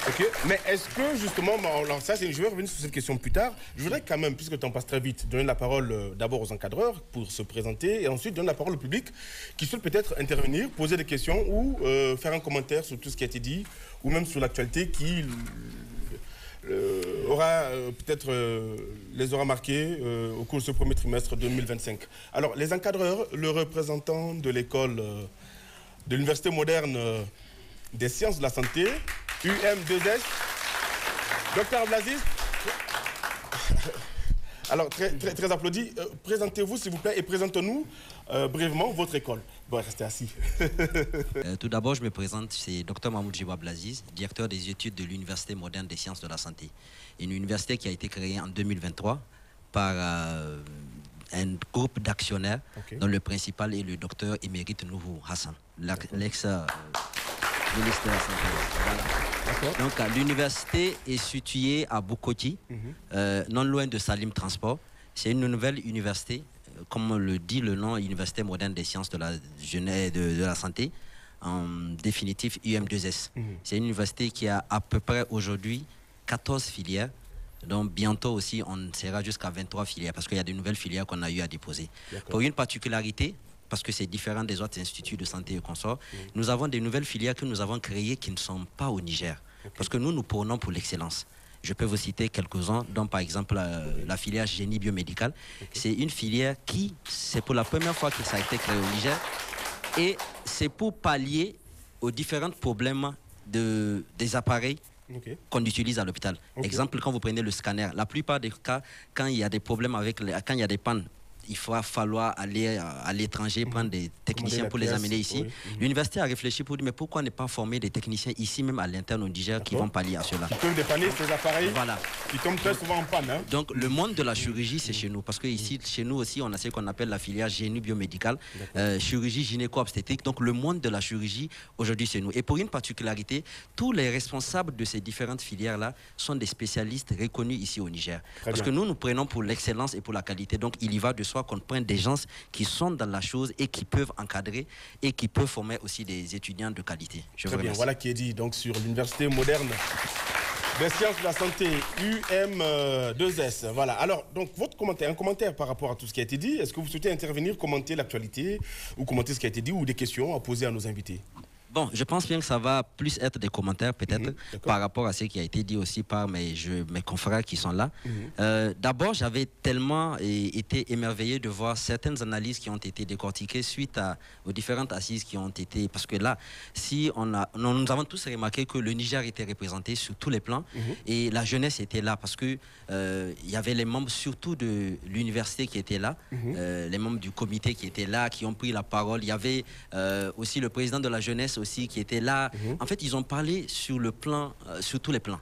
Ok, mais est-ce que justement, alors ça, je vais revenir sur cette question plus tard. Je voudrais quand même, puisque le temps passe très vite, donner la parole d'abord aux encadreurs pour se présenter et ensuite donner la parole au public qui souhaite peut-être intervenir, poser des questions ou faire un commentaire sur tout ce qui a été dit ou même sur l'actualité qui aura peut-être les aura marqués au cours de ce premier trimestre 2025. Alors, les encadreurs, le représentant de l'école de l'Université moderne des sciences de la santé, UM2S, Dr Blazis. Alors, très applaudi. Présentez-vous, s'il vous plaît, et présentez-nous brièvement votre école. Bon, restez assis. Tout d'abord, je me présente, c'est Dr Mahmoud Jiwa Blazis, directeur des études de l'Université moderne des sciences de la santé. Une université qui a été créée en 2023 par un groupe d'actionnaires dont le principal est le docteur émérite Nourou Hassan, l'ex-ministre de la Santé. Voilà. Donc, l'université est située à Bukoti, non loin de Salim Transport. C'est une nouvelle université, comme le dit le nom, Université moderne des sciences de la jeunesse de la santé, en définitif UM2S. C'est une université qui a à peu près aujourd'hui 14 filières. Donc bientôt aussi, on sera jusqu'à 23 filières parce qu'il y a de nouvelles filières qu'on a eu à déposer. Pour une particularité, parce que c'est différent des autres instituts de santé et consorts, nous avons des nouvelles filières que nous avons créées qui ne sont pas au Niger. Parce que nous prônons pour l'excellence. Je peux vous citer quelques-uns, dont par exemple la filière génie biomédical. C'est une filière qui, c'est pour la première fois que ça a été créé au Niger. Et c'est pour pallier aux différents problèmes des appareils qu'on utilise à l'hôpital. Exemple, quand vous prenez le scanner, la plupart des cas, quand il y a des problèmes quand il y a des pannes, il va falloir aller à l'étranger, prendre des techniciens pour les amener ici. L'université a réfléchi pour dire, mais pourquoi ne pas former des techniciens ici, même à l'interne au Niger, qui vont pallier à cela. Ils peuvent dépanner ces appareils qui tombent très souvent en panne. Donc, le monde de la chirurgie, c'est chez nous. Parce que ici, chez nous aussi, on a ce qu'on appelle la filière génie biomédicale, chirurgie gynéco-obstétrique. Donc, le monde de la chirurgie, aujourd'hui, c'est nous. Et pour une particularité, tous les responsables de ces différentes filières-là sont des spécialistes reconnus ici au Niger. Parce que nous prenons pour l'excellence et pour la qualité. Donc, il y va de soi qu'on prenne des gens qui sont dans la chose et qui peuvent encadrer et qui peuvent former aussi des étudiants de qualité. Très bien, voilà qui est dit donc sur l'Université moderne des sciences de la santé, UM2S. Voilà, alors, donc votre commentaire, un commentaire par rapport à tout ce qui a été dit. Est-ce que vous souhaitez intervenir, commenter l'actualité ou commenter ce qui a été dit ou des questions à poser à nos invités? Bon, je pense bien que ça va plus être des commentaires peut-être par rapport à ce qui a été dit aussi par mes confrères qui sont là. D'abord, j'avais tellement été émerveillé de voir certaines analyses qui ont été décortiquées suite aux différentes assises qui ont été... Parce que là, nous avons tous remarqué que le Niger était représenté sur tous les plans et la jeunesse était là parce que il y avait les membres surtout de l'université qui étaient là, les membres du comité qui étaient là, qui ont pris la parole. Il y avait aussi le président de la jeunesse aussi qui était là. En fait, ils ont parlé sur le plan, sur tous les plans.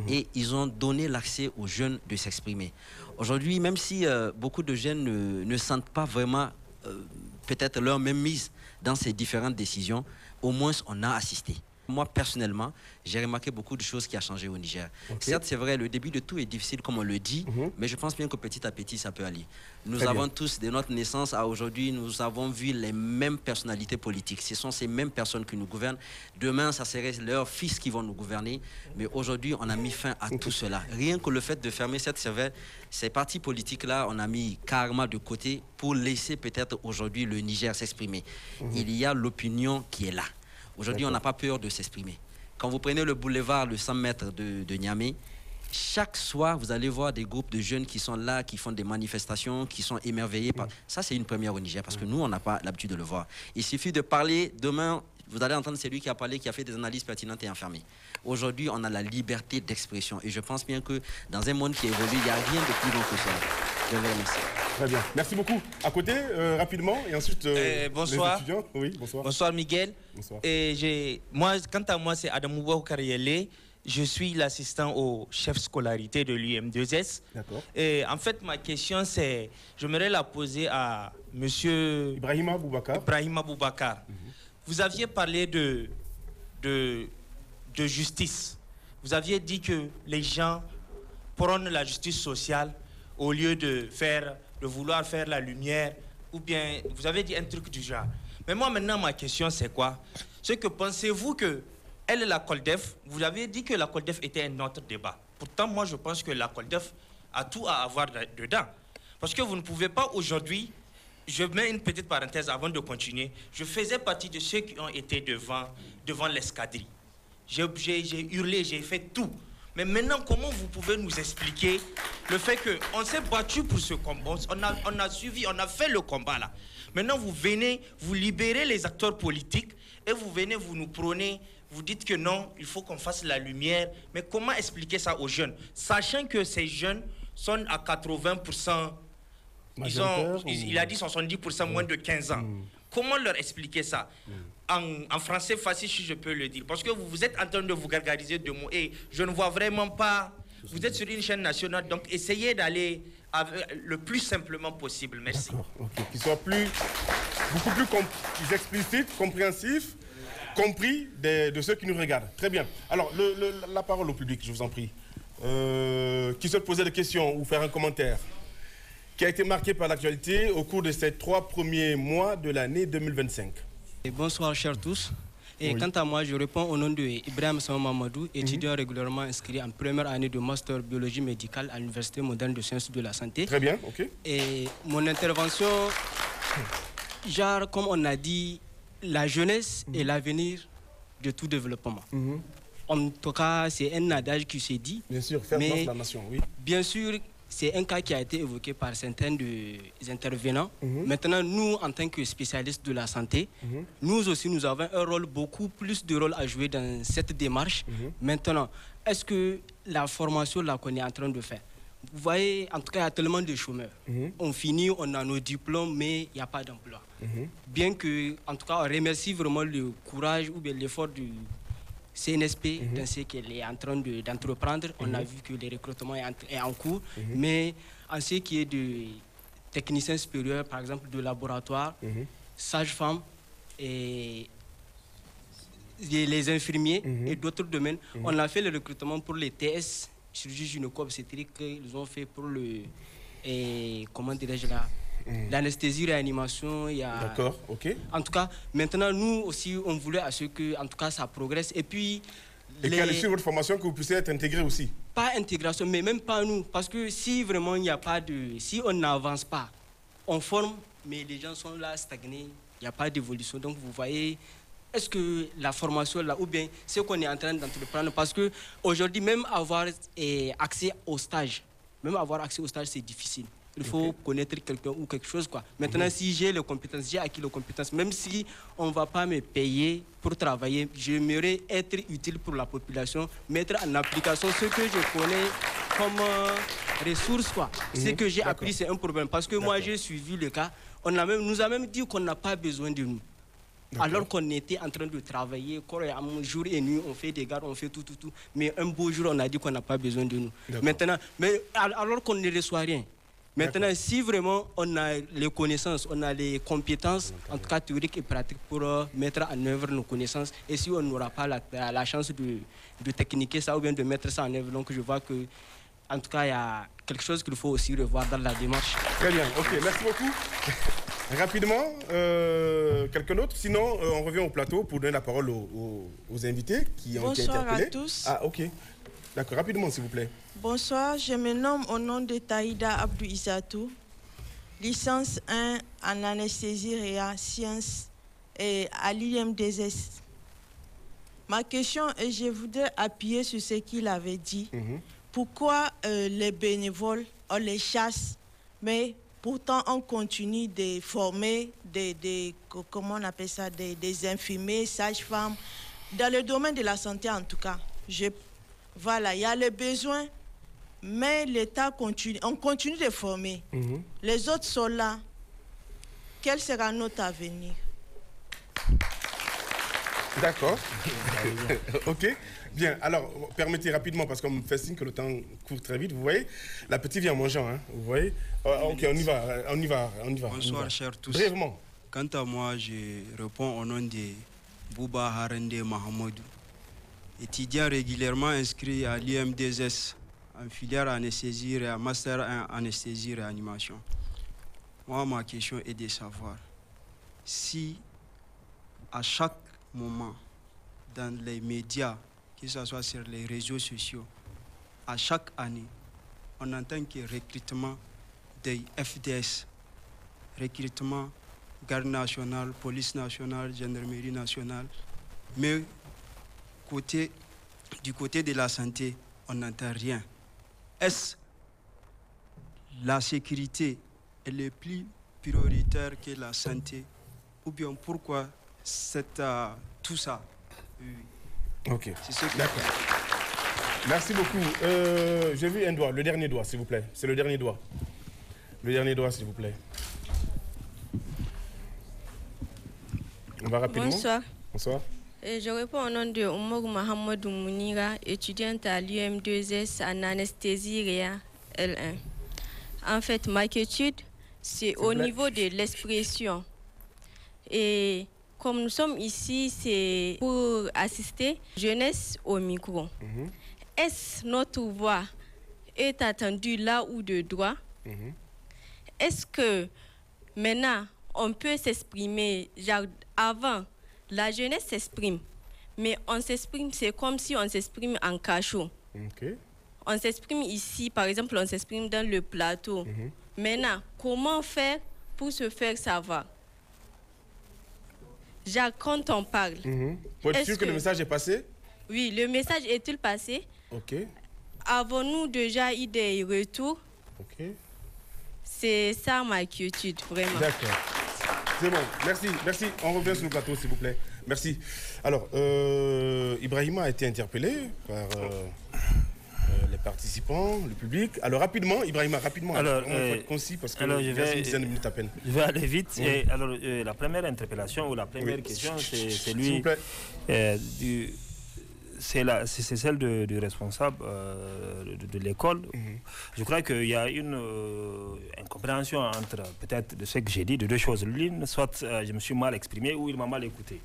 Et ils ont donné l'accès aux jeunes de s'exprimer. Aujourd'hui, même si beaucoup de jeunes ne sentent pas vraiment peut-être leur même mise dans ces différentes décisions, au moins on a assisté. Moi, personnellement, j'ai remarqué beaucoup de choses qui ont changé au Niger. Certes, c'est vrai, le début de tout est difficile, comme on le dit, mais je pense bien que petit à petit, ça peut aller. Nous avons tous, de notre naissance à aujourd'hui, nous avons vu les mêmes personnalités politiques. Ce sont ces mêmes personnes qui nous gouvernent. Demain, ça serait leurs fils qui vont nous gouverner. Mais aujourd'hui, on a mis fin à tout cela. Rien que le fait de fermer ces partis politiques-là, on a mis carrément de côté pour laisser peut-être aujourd'hui le Niger s'exprimer. Il y a l'opinion qui est là. Aujourd'hui, on n'a pas peur de s'exprimer. Quand vous prenez le boulevard, le 100 mètres de Niamey, chaque soir, vous allez voir des groupes de jeunes qui sont là, qui font des manifestations, qui sont émerveillés. Ça, c'est une première au Niger, parce que nous, on n'a pas l'habitude de le voir. Il suffit de parler. Demain, vous allez entendre celui qui a parlé, qui a fait des analyses pertinentes et enfermées. Aujourd'hui, on a la liberté d'expression. Et je pense bien que dans un monde qui évolue, il n'y a rien de plus bon que ça. Je vous remercie. Très bien. Merci beaucoup. À côté, rapidement, et ensuite, bonsoir. les étudiants. Oui, bonsoir. Bonsoir, Miguel. Bonsoir. Quant à moi, c'est Adamou Boukariele. Je suis l'assistant au chef scolarité de l'UM2S. D'accord. Et en fait, ma question, c'est, j'aimerais la poser à monsieur Ibrahima Boubacar. Vous aviez parlé de justice. Vous aviez dit que les gens prônent la justice sociale au lieu de vouloir faire la lumière, ou bien vous avez dit un truc du genre. Mais moi maintenant ma question c'est quoi? C'est que pensez-vous que la COLDEF, vous avez dit que la COLDEF était un autre débat. Pourtant moi je pense que la COLDEF a tout à avoir dedans. Parce que vous ne pouvez pas aujourd'hui, je mets une petite parenthèse avant de continuer, je faisais partie de ceux qui ont été devant l'escadrille. J'ai hurlé, j'ai fait tout. Mais maintenant, comment vous pouvez nous expliquer le fait qu'on s'est battu pour ce combat, on a suivi, on a fait le combat là. Maintenant, vous venez, vous libérez les acteurs politiques et vous venez, vous nous prônez, vous dites que non, il faut qu'on fasse la lumière. Mais comment expliquer ça aux jeunes? Sachant que ces jeunes sont à 80%, il a dit 70% moins de 15 ans. Comment leur expliquer ça? En français facile, si je peux le dire. Parce que vous êtes en train de vous gargariser de mots. Et je ne vois vraiment pas... Vous êtes sur une chaîne nationale, donc essayez d'aller le plus simplement possible. Merci. Okay. Qu'il soit beaucoup plus explicite, compréhensif, compris de ceux qui nous regardent. Très bien. Alors, la parole au public, je vous en prie. Qui souhaite poser des questions ou faire un commentaire qui a été marqué par l'actualité au cours de ces 3 premiers mois de l'année 2025. Et bonsoir, chers tous. Et quant à moi, je réponds au nom de Ibrahim Sama Mamadou, étudiant régulièrement inscrit en première année de master biologie médicale à l'Université moderne de sciences de la santé. Très bien, ok. Et mon intervention, genre, comme on a dit, la jeunesse est l'avenir de tout développement. En tout cas, c'est un adage qui s'est dit. Bien sûr, faire place la nation, oui. Bien sûr, c'est un cas qui a été évoqué par certains des intervenants. Maintenant, nous, en tant que spécialistes de la santé, nous aussi, nous avons un rôle, beaucoup plus de rôle à jouer dans cette démarche. Maintenant, est-ce que la formation là qu'on est en train de faire, vous voyez, en tout cas, il y a tellement de chômeurs. On finit, on a nos diplômes, mais il n'y a pas d'emploi. Bien que, en tout cas, on remercie vraiment le courage ou bien l'effort du CNSP dans ce qu'elle est en train d'entreprendre. On a vu que le recrutement est en cours, mais en ce qui est de techniciens supérieurs, par exemple de laboratoire, sages-femmes et les infirmiers et d'autres domaines, on a fait le recrutement pour les TS, chirurgie gynéco-obstétrique, qu'ils ont fait pour comment dirais-je là, l'anesthésie, réanimation, il y a... D'accord, ok. En tout cas, maintenant, nous aussi, on voulait à ce que, en tout cas, ça progresse. Et puis... Et qu'à l'issue de votre formation, que vous puissiez être intégré aussi. Pas intégration, mais même pas nous. Parce que si vraiment il n'y a pas de... Si on n'avance pas, on forme, mais les gens sont là stagnés, il n'y a pas d'évolution. Donc, vous voyez, est-ce que la formation là, ou bien ce qu'on est en train d'entreprendre, parce qu'aujourd'hui, même avoir accès au stage, c'est difficile. Il faut connaître quelqu'un ou quelque chose, quoi. Maintenant, si j'ai les compétences, j'ai acquis les compétences, même si on ne va pas me payer pour travailler, j'aimerais être utile pour la population, mettre en application ce que je connais comme ressources, quoi. Ce que j'ai appris, c'est un problème. Parce que moi, j'ai suivi le cas. Nous a même dit qu'on n'a pas besoin de nous. Alors qu'on était en train de travailler, jour et nuit, on fait des gardes, on fait tout. Mais un beau jour, on a dit qu'on n'a pas besoin de nous. Maintenant, mais alors qu'on ne reçoit rien. Maintenant, si vraiment on a les connaissances, on a les compétences, en tout cas théoriques et pratiques, pour mettre en œuvre nos connaissances, et si on n'aura pas la chance de techniquer ça ou bien de mettre ça en œuvre, donc je vois que, en tout cas, il y a quelque chose qu'il faut aussi revoir dans la démarche. Très bien, ok, merci beaucoup. Rapidement, quelqu'un d'autre? Sinon, on revient au plateau pour donner la parole aux invités qui ont été interpellés. Bonsoir à tous. Ah, ok. D'accord, rapidement, s'il vous plaît. Bonsoir, je me nomme au nom de Taïda Abdou Isatou, licence 1 en anesthésie réa sciences et à l'IMDS. Ma question est, je voudrais appuyer sur ce qu'il avait dit. Pourquoi les bénévoles, on les chasse, mais pourtant on continue de former comment on appelle ça, des infirmiers, sages-femmes, dans le domaine de la santé en tout cas. Voilà, il y a le besoin, mais l'État continue, on continue de former. Les autres sont là. Quel sera notre avenir? D'accord. Ok. Bien, alors, permettez rapidement, parce qu'on me fait signe que le temps court très vite. Vous voyez, la petite vient en mangeant, hein, vous voyez. Ok, on y va. Bonsoir, chers tous. Brièvement. Quant à moi, je réponds au nom de Bouba Harende Mahamadou, étudiant régulièrement inscrit à l'IMDS en filière anesthésie et master en anesthésie et réanimation. Moi, ma question est de savoir si à chaque moment, dans les médias, que ce soit sur les réseaux sociaux, à chaque année, on entend que recrutement des FDS, recrutement garde nationale, police nationale, gendarmerie nationale, mais du côté de la santé, on n'entend rien. Est-ce la sécurité est plus prioritaire que la santé? Ou bien pourquoi tout ça? Ok. C'est ce que... D'accord. Merci beaucoup. J'ai vu un doigt, le dernier doigt, s'il vous plaît. C'est le dernier doigt. Le dernier doigt, s'il vous plaît. On va rapidement. Bonsoir. Bonsoir. Je réponds au nom de Omar Mohamedou Mounira, étudiante à l'UM2S en anesthésie réa L1. En fait, ma étude, c'est au niveau de l'expression. Et comme nous sommes ici, c'est pour assister jeunesse au micro. Est-ce notre voix est attendue là où de droit? Est-ce que maintenant, on peut s'exprimer, genre avant, la jeunesse s'exprime, mais on s'exprime, c'est comme si on s'exprime en cachot. On s'exprime ici, par exemple, on s'exprime dans le plateau. Maintenant, comment faire pour se faire savoir? Genre, quand on parle. Pour être sûr que le message est passé? Oui, le message est-il passé? Ok. Avons-nous déjà eu des retours? Ok. C'est ça ma inquiétude, vraiment. D'accord. C'est bon, merci. On revient sur le plateau, s'il vous plaît. Merci. Alors, Ibrahima a été interpellé par les participants, le public. Alors, rapidement, Ibrahima, rapidement. Alors, il faut être concis parce que alors je vais, une dizaine de minutes à peine. Je vais aller vite. Et alors, la première interpellation ou la première question, c'est lui. C'est celle du responsable de l'école. Je crois qu'il y a une incompréhension entre peut-être de ce que j'ai dit, de deux choses. L'une, soit je me suis mal exprimé ou il m'a mal écouté.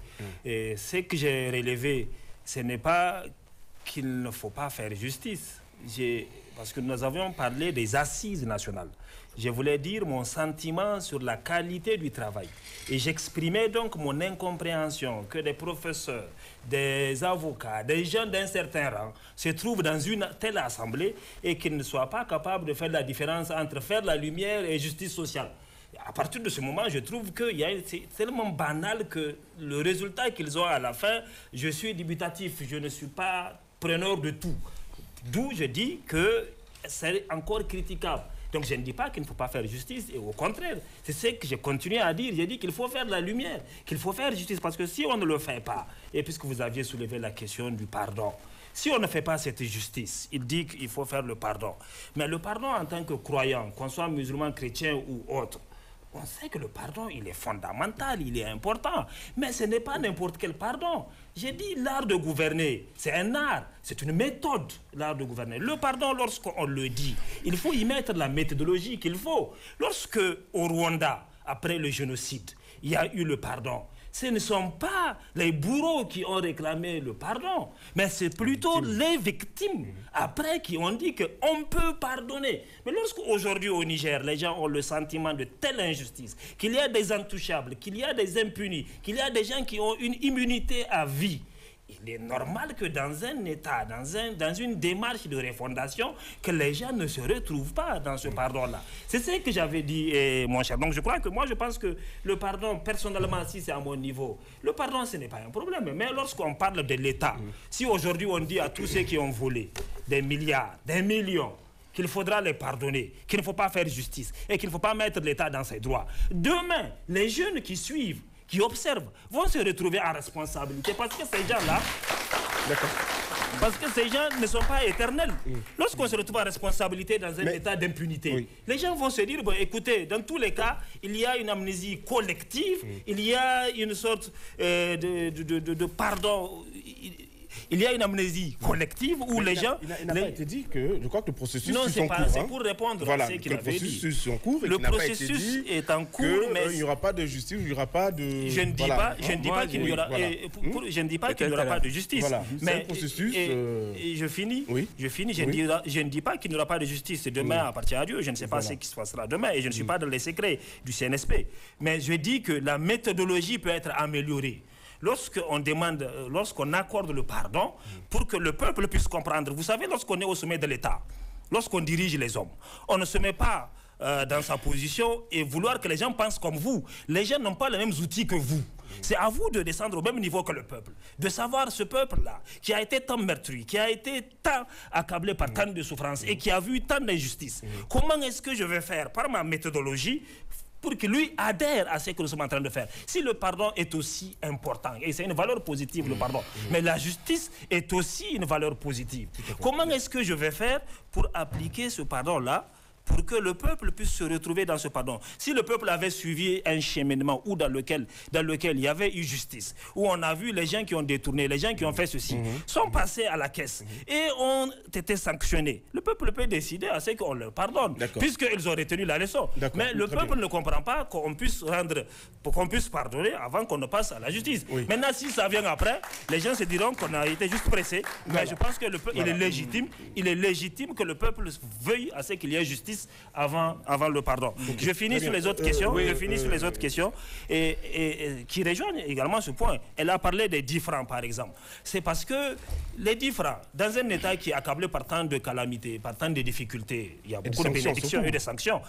Et ce que j'ai relevé, ce n'est pas qu'il ne faut pas faire justice. Parce que nous avions parlé des assises nationales. Je voulais dire mon sentiment sur la qualité du travail. Et j'exprimais donc mon incompréhension que des professeurs, des avocats, des gens d'un certain rang se trouvent dans une telle assemblée et qu'ils ne soient pas capables de faire la différence entre faire la lumière et justice sociale. à partir de ce moment, je trouve que c'est tellement banal que le résultat qu'ils ont à la fin, je suis dubitatif, je ne suis pas preneur de tout. D'où je dis que c'est encore critiquable. Donc je ne dis pas qu'il ne faut pas faire justice, et au contraire, c'est ce que j'ai continué à dire. J'ai dit qu'il faut faire de la lumière, qu'il faut faire justice, parce que si on ne le fait pas, et puisque vous aviez soulevé la question du pardon, si on ne fait pas cette justice, il dit qu'il faut faire le pardon. Mais le pardon en tant que croyant, qu'on soit musulman, chrétien ou autre, on sait que le pardon, il est fondamental, il est important. Mais ce n'est pas n'importe quel pardon. J'ai dit l'art de gouverner, c'est un art, c'est une méthode, l'art de gouverner. Le pardon, lorsqu'on le dit, il faut y mettre la méthodologie qu'il faut. Lorsque, au Rwanda, après le génocide, il y a eu le pardon, ce ne sont pas les bourreaux qui ont réclamé le pardon, mais c'est plutôt les victimes, après, qui ont dit qu'on peut pardonner. Mais lorsqu'aujourd'hui au Niger, les gens ont le sentiment de telle injustice, qu'il y a des intouchables, qu'il y a des impunis, qu'il y a des gens qui ont une immunité à vie, il est normal que dans un État, dans une démarche de refondation, que les gens ne se retrouvent pas dans ce pardon-là. C'est ce que j'avais dit, mon cher. Donc je crois que moi, je pense que le pardon, personnellement, si c'est à mon niveau, le pardon, ce n'est pas un problème. Mais lorsqu'on parle de l'État, si aujourd'hui on dit à tous ceux qui ont volé des milliards, des millions, qu'il faudra les pardonner, qu'il ne faut pas faire justice et qu'il ne faut pas mettre l'État dans ses droits, demain, les jeunes qui suivent, qui observent, vont se retrouver en responsabilité parce que ces gens-là, parce que ces gens ne sont pas éternels. Lorsqu'on se retrouve en responsabilité dans un état d'impunité, les gens vont se dire, bon, écoutez, dans tous les cas, il y a une amnésie collective, il y a une sorte de pardon. Il y a une amnésie collective où les gens... Il n'a pas été dit que... Je crois que le processus non, est en cours. Non, c'est pour répondre à ce qu'il avait dit. Le processus est en cours et le processus est en cours, mais... Il n'y aura pas de justice, il n'y aura pas de... Je ne dis pas, qu'il n'y aura... Je ne dis pas qu'il n'y aura pas de justice. Voilà. Mais un processus... Et je finis. Je ne dis pas qu'il n'y aura pas de justice. Demain appartient à Dieu. Je ne sais pas ce qui se passera demain. Et je ne suis pas dans les secrets du CNSP. Mais je dis que la méthodologie peut être améliorée. Lorsqu'on accorde le pardon, pour que le peuple puisse comprendre. Vous savez, lorsqu'on est au sommet de l'État, lorsqu'on dirige les hommes, on ne se met pas dans sa position et vouloir que les gens pensent comme vous. Les gens n'ont pas les mêmes outils que vous. C'est à vous de descendre au même niveau que le peuple. De savoir ce peuple-là, qui a été tant meurtri, qui a été tant accablé par tant de souffrances et qui a vu tant d'injustices. Comment est-ce que je vais faire, par ma méthodologie, pour que lui adhère à ce que nous sommes en train de faire. Si le pardon est aussi important, et c'est une valeur positive le pardon, mais la justice est aussi une valeur positive. Comment est-ce que je vais faire pour appliquer ce pardon-là, pour que le peuple puisse se retrouver dans ce pardon? Si le peuple avait suivi un cheminement où dans lequel il y avait eu justice, où on a vu les gens qui ont détourné, les gens qui ont fait ceci, sont passés à la caisse et ont été sanctionnés, le peuple peut décider à ce qu'on leur pardonne, puisqu'ils ont retenu la leçon. Mais le peuple ne comprend pas qu'on puisse pardonner avant qu'on ne passe à la justice. Maintenant, si ça vient après, les gens se diront qu'on a été juste pressé. Mais je pense que il est légitime que le peuple veuille à ce qu'il y ait justice avant le pardon. Je finis sur les autres questions. Sur les autres questions et qui rejoignent également ce point. Elle a parlé des 10 francs, par exemple. C'est parce que les 10 francs, dans un État qui est accablé par tant de calamités, par tant de difficultés, il y a beaucoup de bénédictions et de sanctions.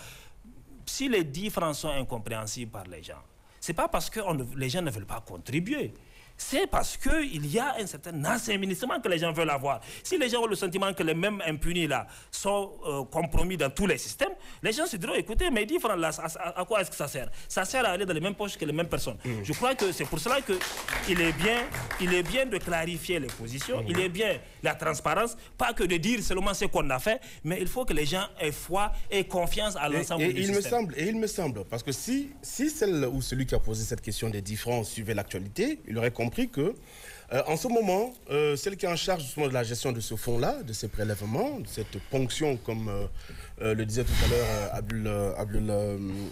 Si les 10 francs sont incompréhensibles par les gens, c'est pas parce que les gens ne veulent pas contribuer. C'est parce qu'il y a un certain assainissement que les gens veulent avoir. Si les gens ont le sentiment que les mêmes impunis là sont compromis dans tous les systèmes, les gens se diront, écoutez, mais 10 francs là, à quoi est-ce que ça sert? Ça sert à aller dans les mêmes poches que les mêmes personnes. Je crois que c'est pour cela qu'il est bien de clarifier les positions, il est bien la transparence, pas que de dire seulement ce qu'on a fait, mais il faut que les gens aient foi et confiance à l'ensemble du système. Il me semble, parce que si celle ou celui qui a posé cette question des 10 francs suivait l'actualité, il aurait compris que, en ce moment, celle qui est en charge justement de la gestion de ce fonds-là, de ces prélèvements, de cette ponction, comme le disait tout à l'heure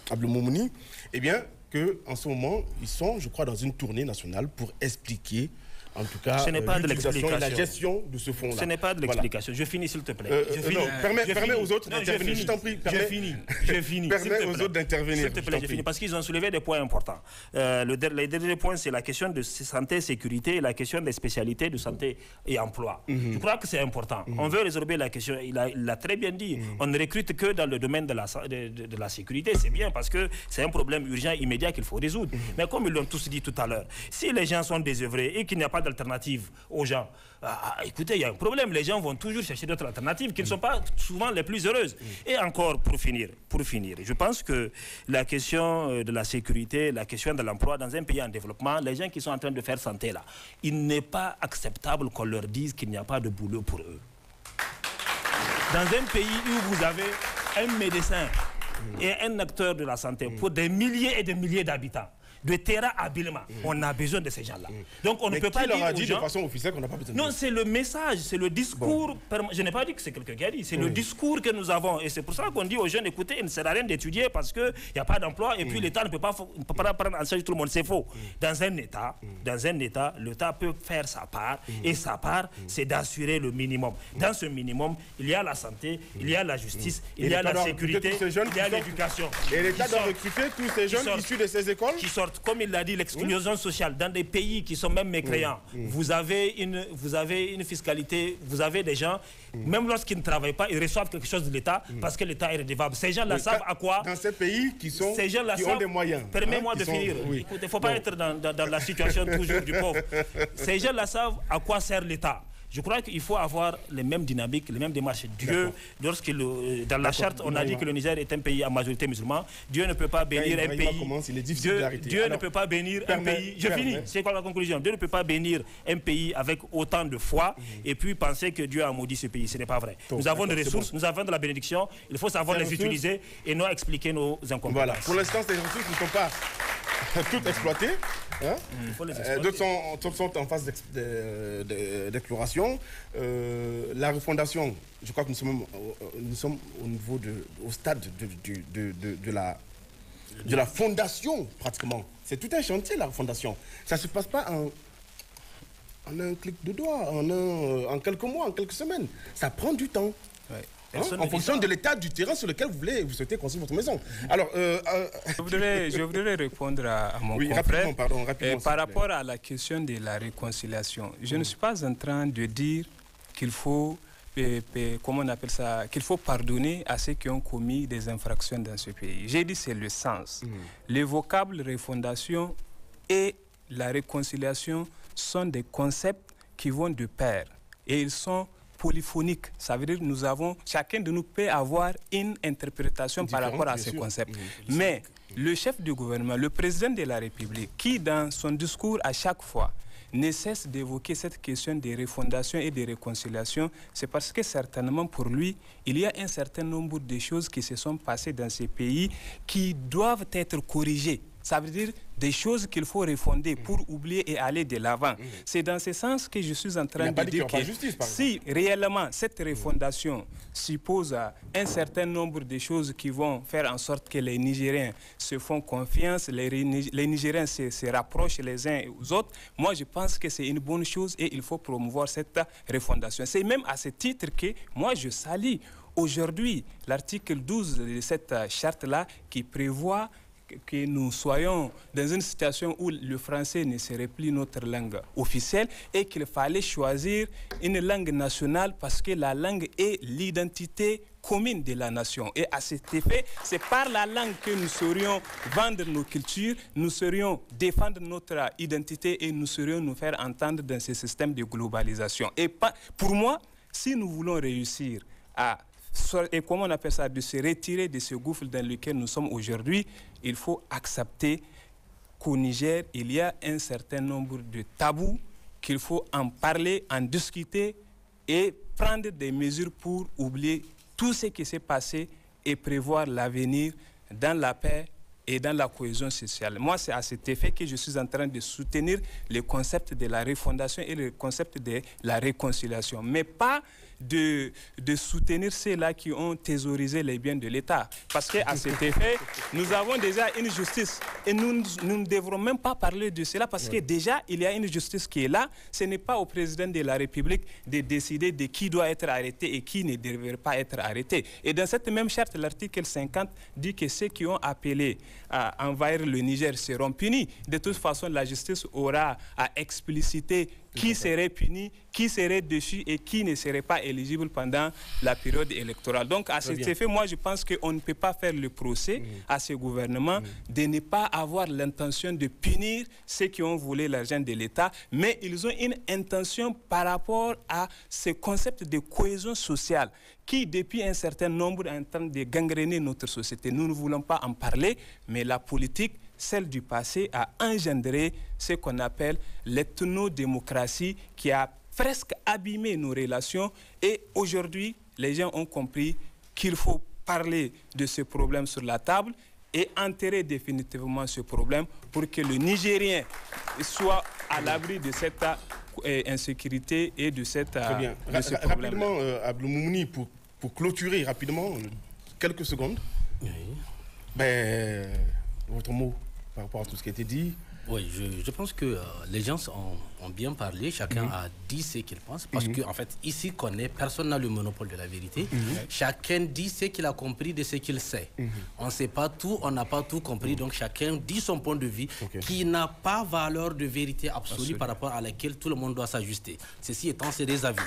Abdul Moumouni, eh bien, qu'en ce moment, ils sont, je crois, dans une tournée nationale pour expliquer en tout cas, ce n'est pas de l'utilisation et la l'explication. gestion de ce fonds-là. Ce n'est pas de l'explication. Je finis, s'il te plaît. Permets aux autres d'intervenir. Je t'en prie. Je finis. Permets aux autres d'intervenir. S'il te plaît, je finis. Parce qu'ils ont soulevé des points importants. Les derniers points, c'est la question de santé et sécurité et la question des spécialités de santé et emploi. Je crois que c'est important. On veut résorber la question. Il l'a très bien dit. On ne recrute que dans le domaine de la sécurité. C'est bien parce que c'est un problème urgent, immédiat qu'il faut résoudre. Mais comme ils l'ont tous dit tout à l'heure, si les gens sont désœuvrés et qu'il n'y a pas d'alternative aux gens, écoutez, il y a un problème. Les gens vont toujours chercher d'autres alternatives qui ne sont pas souvent les plus heureuses. Et encore, pour finir, je pense que la question de la sécurité, la question de l'emploi dans un pays en développement, les gens qui sont en train de faire santé là, il n'est pas acceptable qu'on leur dise qu'il n'y a pas de boulot pour eux. Dans un pays où vous avez un médecin et un acteur de la santé pour des milliers et des milliers d'habitants, de terrain habilement, on a besoin de ces gens-là. Donc on ne peut pas dire leur a dit aux gens, de façon officielle qu'on n'a pas besoin de non, c'est le message, c'est le discours. Je n'ai pas dit que c'est quelqu'un qui a dit, c'est le discours que nous avons. Et c'est pour ça qu'on dit aux jeunes, écoutez, il ne sert à rien d'étudier parce qu'il n'y a pas d'emploi et puis l'État ne peut pas prendre en charge tout le monde. C'est faux. Dans un État, l'État peut faire sa part et sa part, c'est d'assurer le minimum. Dans ce minimum, il y a la santé, il y a la justice, il y a la sécurité, il y a l'éducation. Et l'État doit recruter tous ces jeunes issus de ces écoles qui sortent, comme il l'a dit, l'exclusion sociale dans des pays qui sont même mécréants. Vous avez une fiscalité, vous avez des gens, même lorsqu'ils ne travaillent pas, ils reçoivent quelque chose de l'État parce que l'État est redevable. Ces gens-là savent à quoi. Dans ces pays qui ont des moyens. Permets-moi de finir. Écoutez, il ne faut pas être dans la situation toujours du pauvre. Ces gens-là savent à quoi sert l'État. Je crois qu'il faut avoir les mêmes dynamiques, les mêmes démarches. Dieu, dans la charte, on a dit que le Niger est un pays à majorité musulmane. Dieu ne peut pas bénir un pays. Dieu ne peut pas bénir un pays. Je finis. C'est quoi la conclusion? Dieu ne peut pas bénir un pays avec autant de foi et puis penser que Dieu a maudit ce pays. Ce n'est pas vrai. Nous avons des ressources, nous avons de la bénédiction. Il faut savoir les utiliser et non expliquer nos incompétences. Voilà. Pour l'instant, ces ressources ne sont pas toutes exploitées. Hein? D'autres sont en phase d'exploration. La refondation, je crois que nous sommes au stade de la fondation, pratiquement. C'est tout un chantier, la refondation. Ça ne se passe pas en un clic de doigt, en quelques mois, en quelques semaines. Ça prend du temps. Ouais. En fonction de l'état du terrain sur lequel vous souhaitez construire votre maison. Alors, je voudrais répondre à mon confrère rapidement, par rapport à la question de la réconciliation. Je ne suis pas en train de dire qu'il faut, comment on appelle ça, qu'il faut pardonner à ceux qui ont commis des infractions dans ce pays. J'ai dit c'est le sens. Les vocables refondation et la réconciliation sont des concepts qui vont de pair et ils sont polyphonique. Ça veut dire que chacun de nous peut avoir une interprétation par rapport à ces concepts. Mais le chef du gouvernement, le président de la République, qui dans son discours à chaque fois ne cesse d'évoquer cette question de refondation et de réconciliation, c'est parce que certainement pour lui, il y a un certain nombre de choses qui se sont passées dans ces pays qui doivent être corrigées. Ça veut dire des choses qu'il faut refonder pour oublier et aller de l'avant. C'est dans ce sens que je suis en train de dire que si réellement cette refondation suppose un certain nombre de choses qui vont faire en sorte que les Nigériens se font confiance, les Nigériens se rapprochent les uns aux autres, moi je pense que c'est une bonne chose et il faut promouvoir cette refondation. C'est même à ce titre que moi je salue aujourd'hui l'article 12 de cette charte-là qui prévoit que nous soyons dans une situation où le français ne serait plus notre langue officielle et qu'il fallait choisir une langue nationale parce que la langue est l'identité commune de la nation. Et à cet effet, c'est par la langue que nous saurions vendre nos cultures, nous saurions défendre notre identité et nous saurions nous faire entendre dans ce système de globalisation. Et pour moi, si nous voulons réussir à et comment on appelle ça, de se retirer de ce gouffre dans lequel nous sommes aujourd'hui, il faut accepter qu'au Niger, il y a un certain nombre de tabous, qu'il faut en parler, en discuter et prendre des mesures pour oublier tout ce qui s'est passé et prévoir l'avenir dans la paix et dans la cohésion sociale. Moi, c'est à cet effet que je suis en train de soutenir le concept de la refondation et le concept de la réconciliation, mais pas de soutenir ceux-là qui ont thésaurisé les biens de l'État. Parce qu'à cet effet, nous avons déjà une justice et nous ne devrons même pas parler de cela parce que déjà, il y a une justice qui est là. Ce n'est pas au président de la République de décider de qui doit être arrêté et qui ne devrait pas être arrêté. Et dans cette même charte, l'article 50 dit que ceux qui ont appelé à envahir le Niger seront punis. De toute façon, la justice aura à expliciter qui serait puni, qui serait déchu et qui ne serait pas éligible pendant la période électorale. Donc, à cet effet, moi, je pense qu'on ne peut pas faire le procès à ce gouvernement de ne pas avoir l'intention de punir ceux qui ont volé l'argent de l'État, mais ils ont une intention par rapport à ce concept de cohésion sociale qui, depuis un certain nombre, est en train de gangréner notre société. Nous ne voulons pas en parler, mais la politique, celle du passé, a engendré ce qu'on appelle l'ethnodémocratie qui a presque abîmé nos relations. Et aujourd'hui, les gens ont compris qu'il faut parler de ce problème sur la table et enterrer définitivement ce problème pour que le Nigérien soit à l'abri de cette insécurité et de, ce problème. Rapidement, Abdou Moumouni, pour clôturer rapidement, quelques secondes, votre mot par rapport à tout ce qui a été dit. Oui, je pense que les gens ont bien parlé, chacun a dit ce qu'il pense, parce qu'en fait, ici, personne n'a le monopole de la vérité. Chacun dit ce qu'il a compris de ce qu'il sait. On ne sait pas tout, on n'a pas tout compris, donc chacun dit son point de vue qui n'a pas valeur de vérité absolue par rapport à laquelle tout le monde doit s'ajuster. Ceci étant, c'est des avis.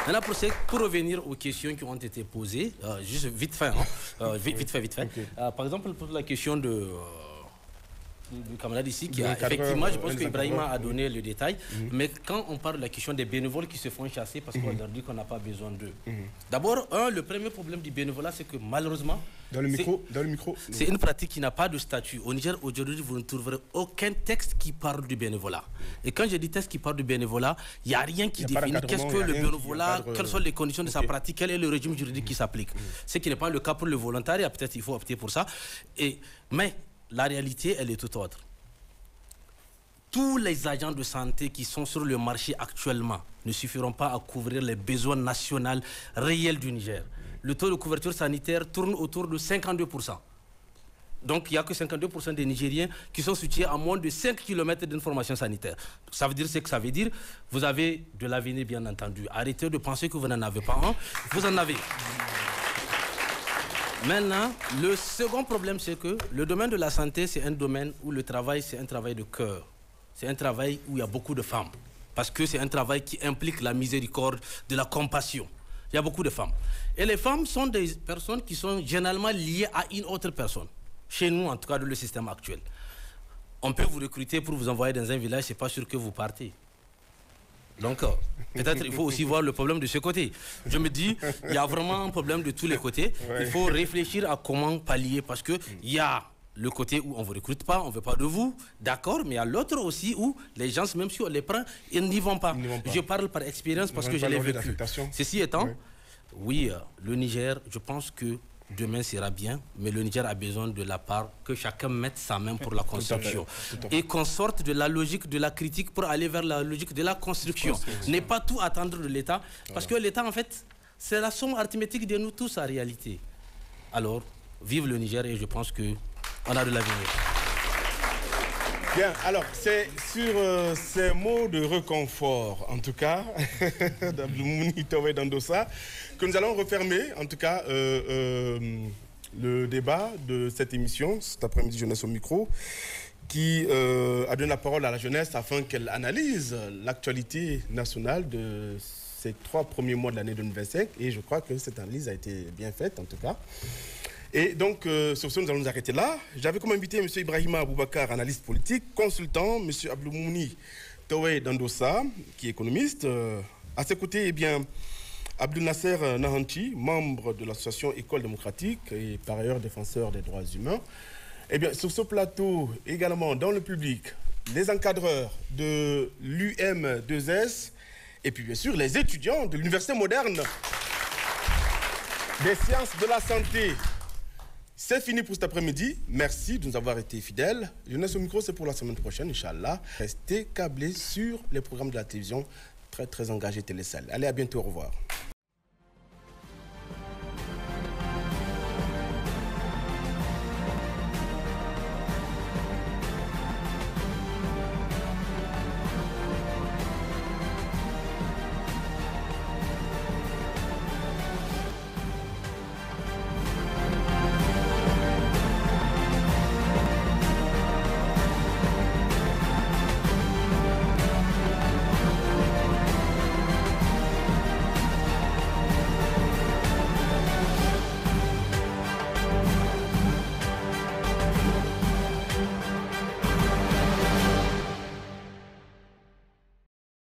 Maintenant, pour revenir aux questions qui ont été posées, juste vite fait, vite fait. Par exemple, pour la question du camarade ici, qui a effectivement, je pense qu'Ibrahima a donné le détail, mais quand on parle de la question des bénévoles qui se font chasser parce qu'on leur dit qu'on n'a pas besoin d'eux. D'abord, le premier problème du bénévolat, c'est que malheureusement, c'est une pratique qui n'a pas de statut. Au Niger, aujourd'hui, vous ne trouverez aucun texte qui parle du bénévolat. Et quand je dis texte qui parle du bénévolat, il n'y a rien qui définit qu'est-ce que le bénévolat, quelles sont les conditions de sa pratique, quel est le régime juridique qui s'applique. Ce qui n'est pas le cas pour le volontariat, peut-être il faut opter pour ça. Mais la réalité, elle est tout autre. Tous les agents de santé qui sont sur le marché actuellement ne suffiront pas à couvrir les besoins nationaux réels du Niger. Le taux de couverture sanitaire tourne autour de 52%. Donc, il n'y a que 52% des Nigériens qui sont situés à moins de 5 km d'information sanitaire. Ça veut dire ce que ça veut dire. Vous avez de l'avenir, bien entendu. Arrêtez de penser que vous n'en avez pas un. Vous en avez. Maintenant, le second problème, c'est que le domaine de la santé, c'est un domaine où le travail, c'est un travail de cœur. C'est un travail où il y a beaucoup de femmes. Parce que c'est un travail qui implique la miséricorde, de la compassion. Il y a beaucoup de femmes. Et les femmes sont des personnes qui sont généralement liées à une autre personne. Chez nous, en tout cas, dans le système actuel. On peut vous recruter pour vous envoyer dans un village, c'est pas sûr que vous partez. Donc, peut-être il faut aussi voir le problème de ce côté. Je me dis, il y a vraiment un problème de tous les côtés. Il faut réfléchir à comment pallier parce qu'il y a le côté où on ne vous recrute pas, on ne veut pas de vous, d'accord, mais il y a l'autre aussi où les gens, même si on les prend, ils n'y vont pas. Je parle par expérience parce que je l'ai vécu. Ceci étant, oui, le Niger, je pense que demain sera bien, mais le Niger a besoin de la part que chacun mette sa main pour la construction. Et qu'on sorte de la logique de la critique pour aller vers la logique de la construction. N'est pas tout attendre de l'État, parce que l'État, en fait, c'est la somme arithmétique de nous tous en réalité. Alors, vive le Niger et je pense qu'on a de l'avenir. Bien, alors, c'est sur ces mots de réconfort, en tout cas, d'Abdou Moumouni Towé Dandossa, que nous allons refermer, en tout cas, le débat de cette émission, cet après-midi Jeunesse au micro, qui a donné la parole à la jeunesse afin qu'elle analyse l'actualité nationale de ces 3 premiers mois de l'année 2025. Et je crois que cette analyse a été bien faite, en tout cas. Et donc, sur ce, nous allons nous arrêter là. J'avais comme invité M. Ibrahima Aboubakar, analyste politique, consultant, M. Abdou Moumouni Towé Dandossa, qui est économiste. À ses côtés, eh bien, Abdou Nasser Nahanchi, membre de l'association École démocratique et par ailleurs défenseur des droits humains. Eh bien, sur ce plateau, également dans le public, les encadreurs de l'UM2S et puis bien sûr les étudiants de l'Université moderne des sciences de la santé. C'est fini pour cet après-midi. Merci de nous avoir été fidèles. Jeunesse au micro, c'est pour la semaine prochaine, Inch'Allah. Restez câblés sur les programmes de la télévision. Très, très engagés Télésalle. Allez, à bientôt. Au revoir.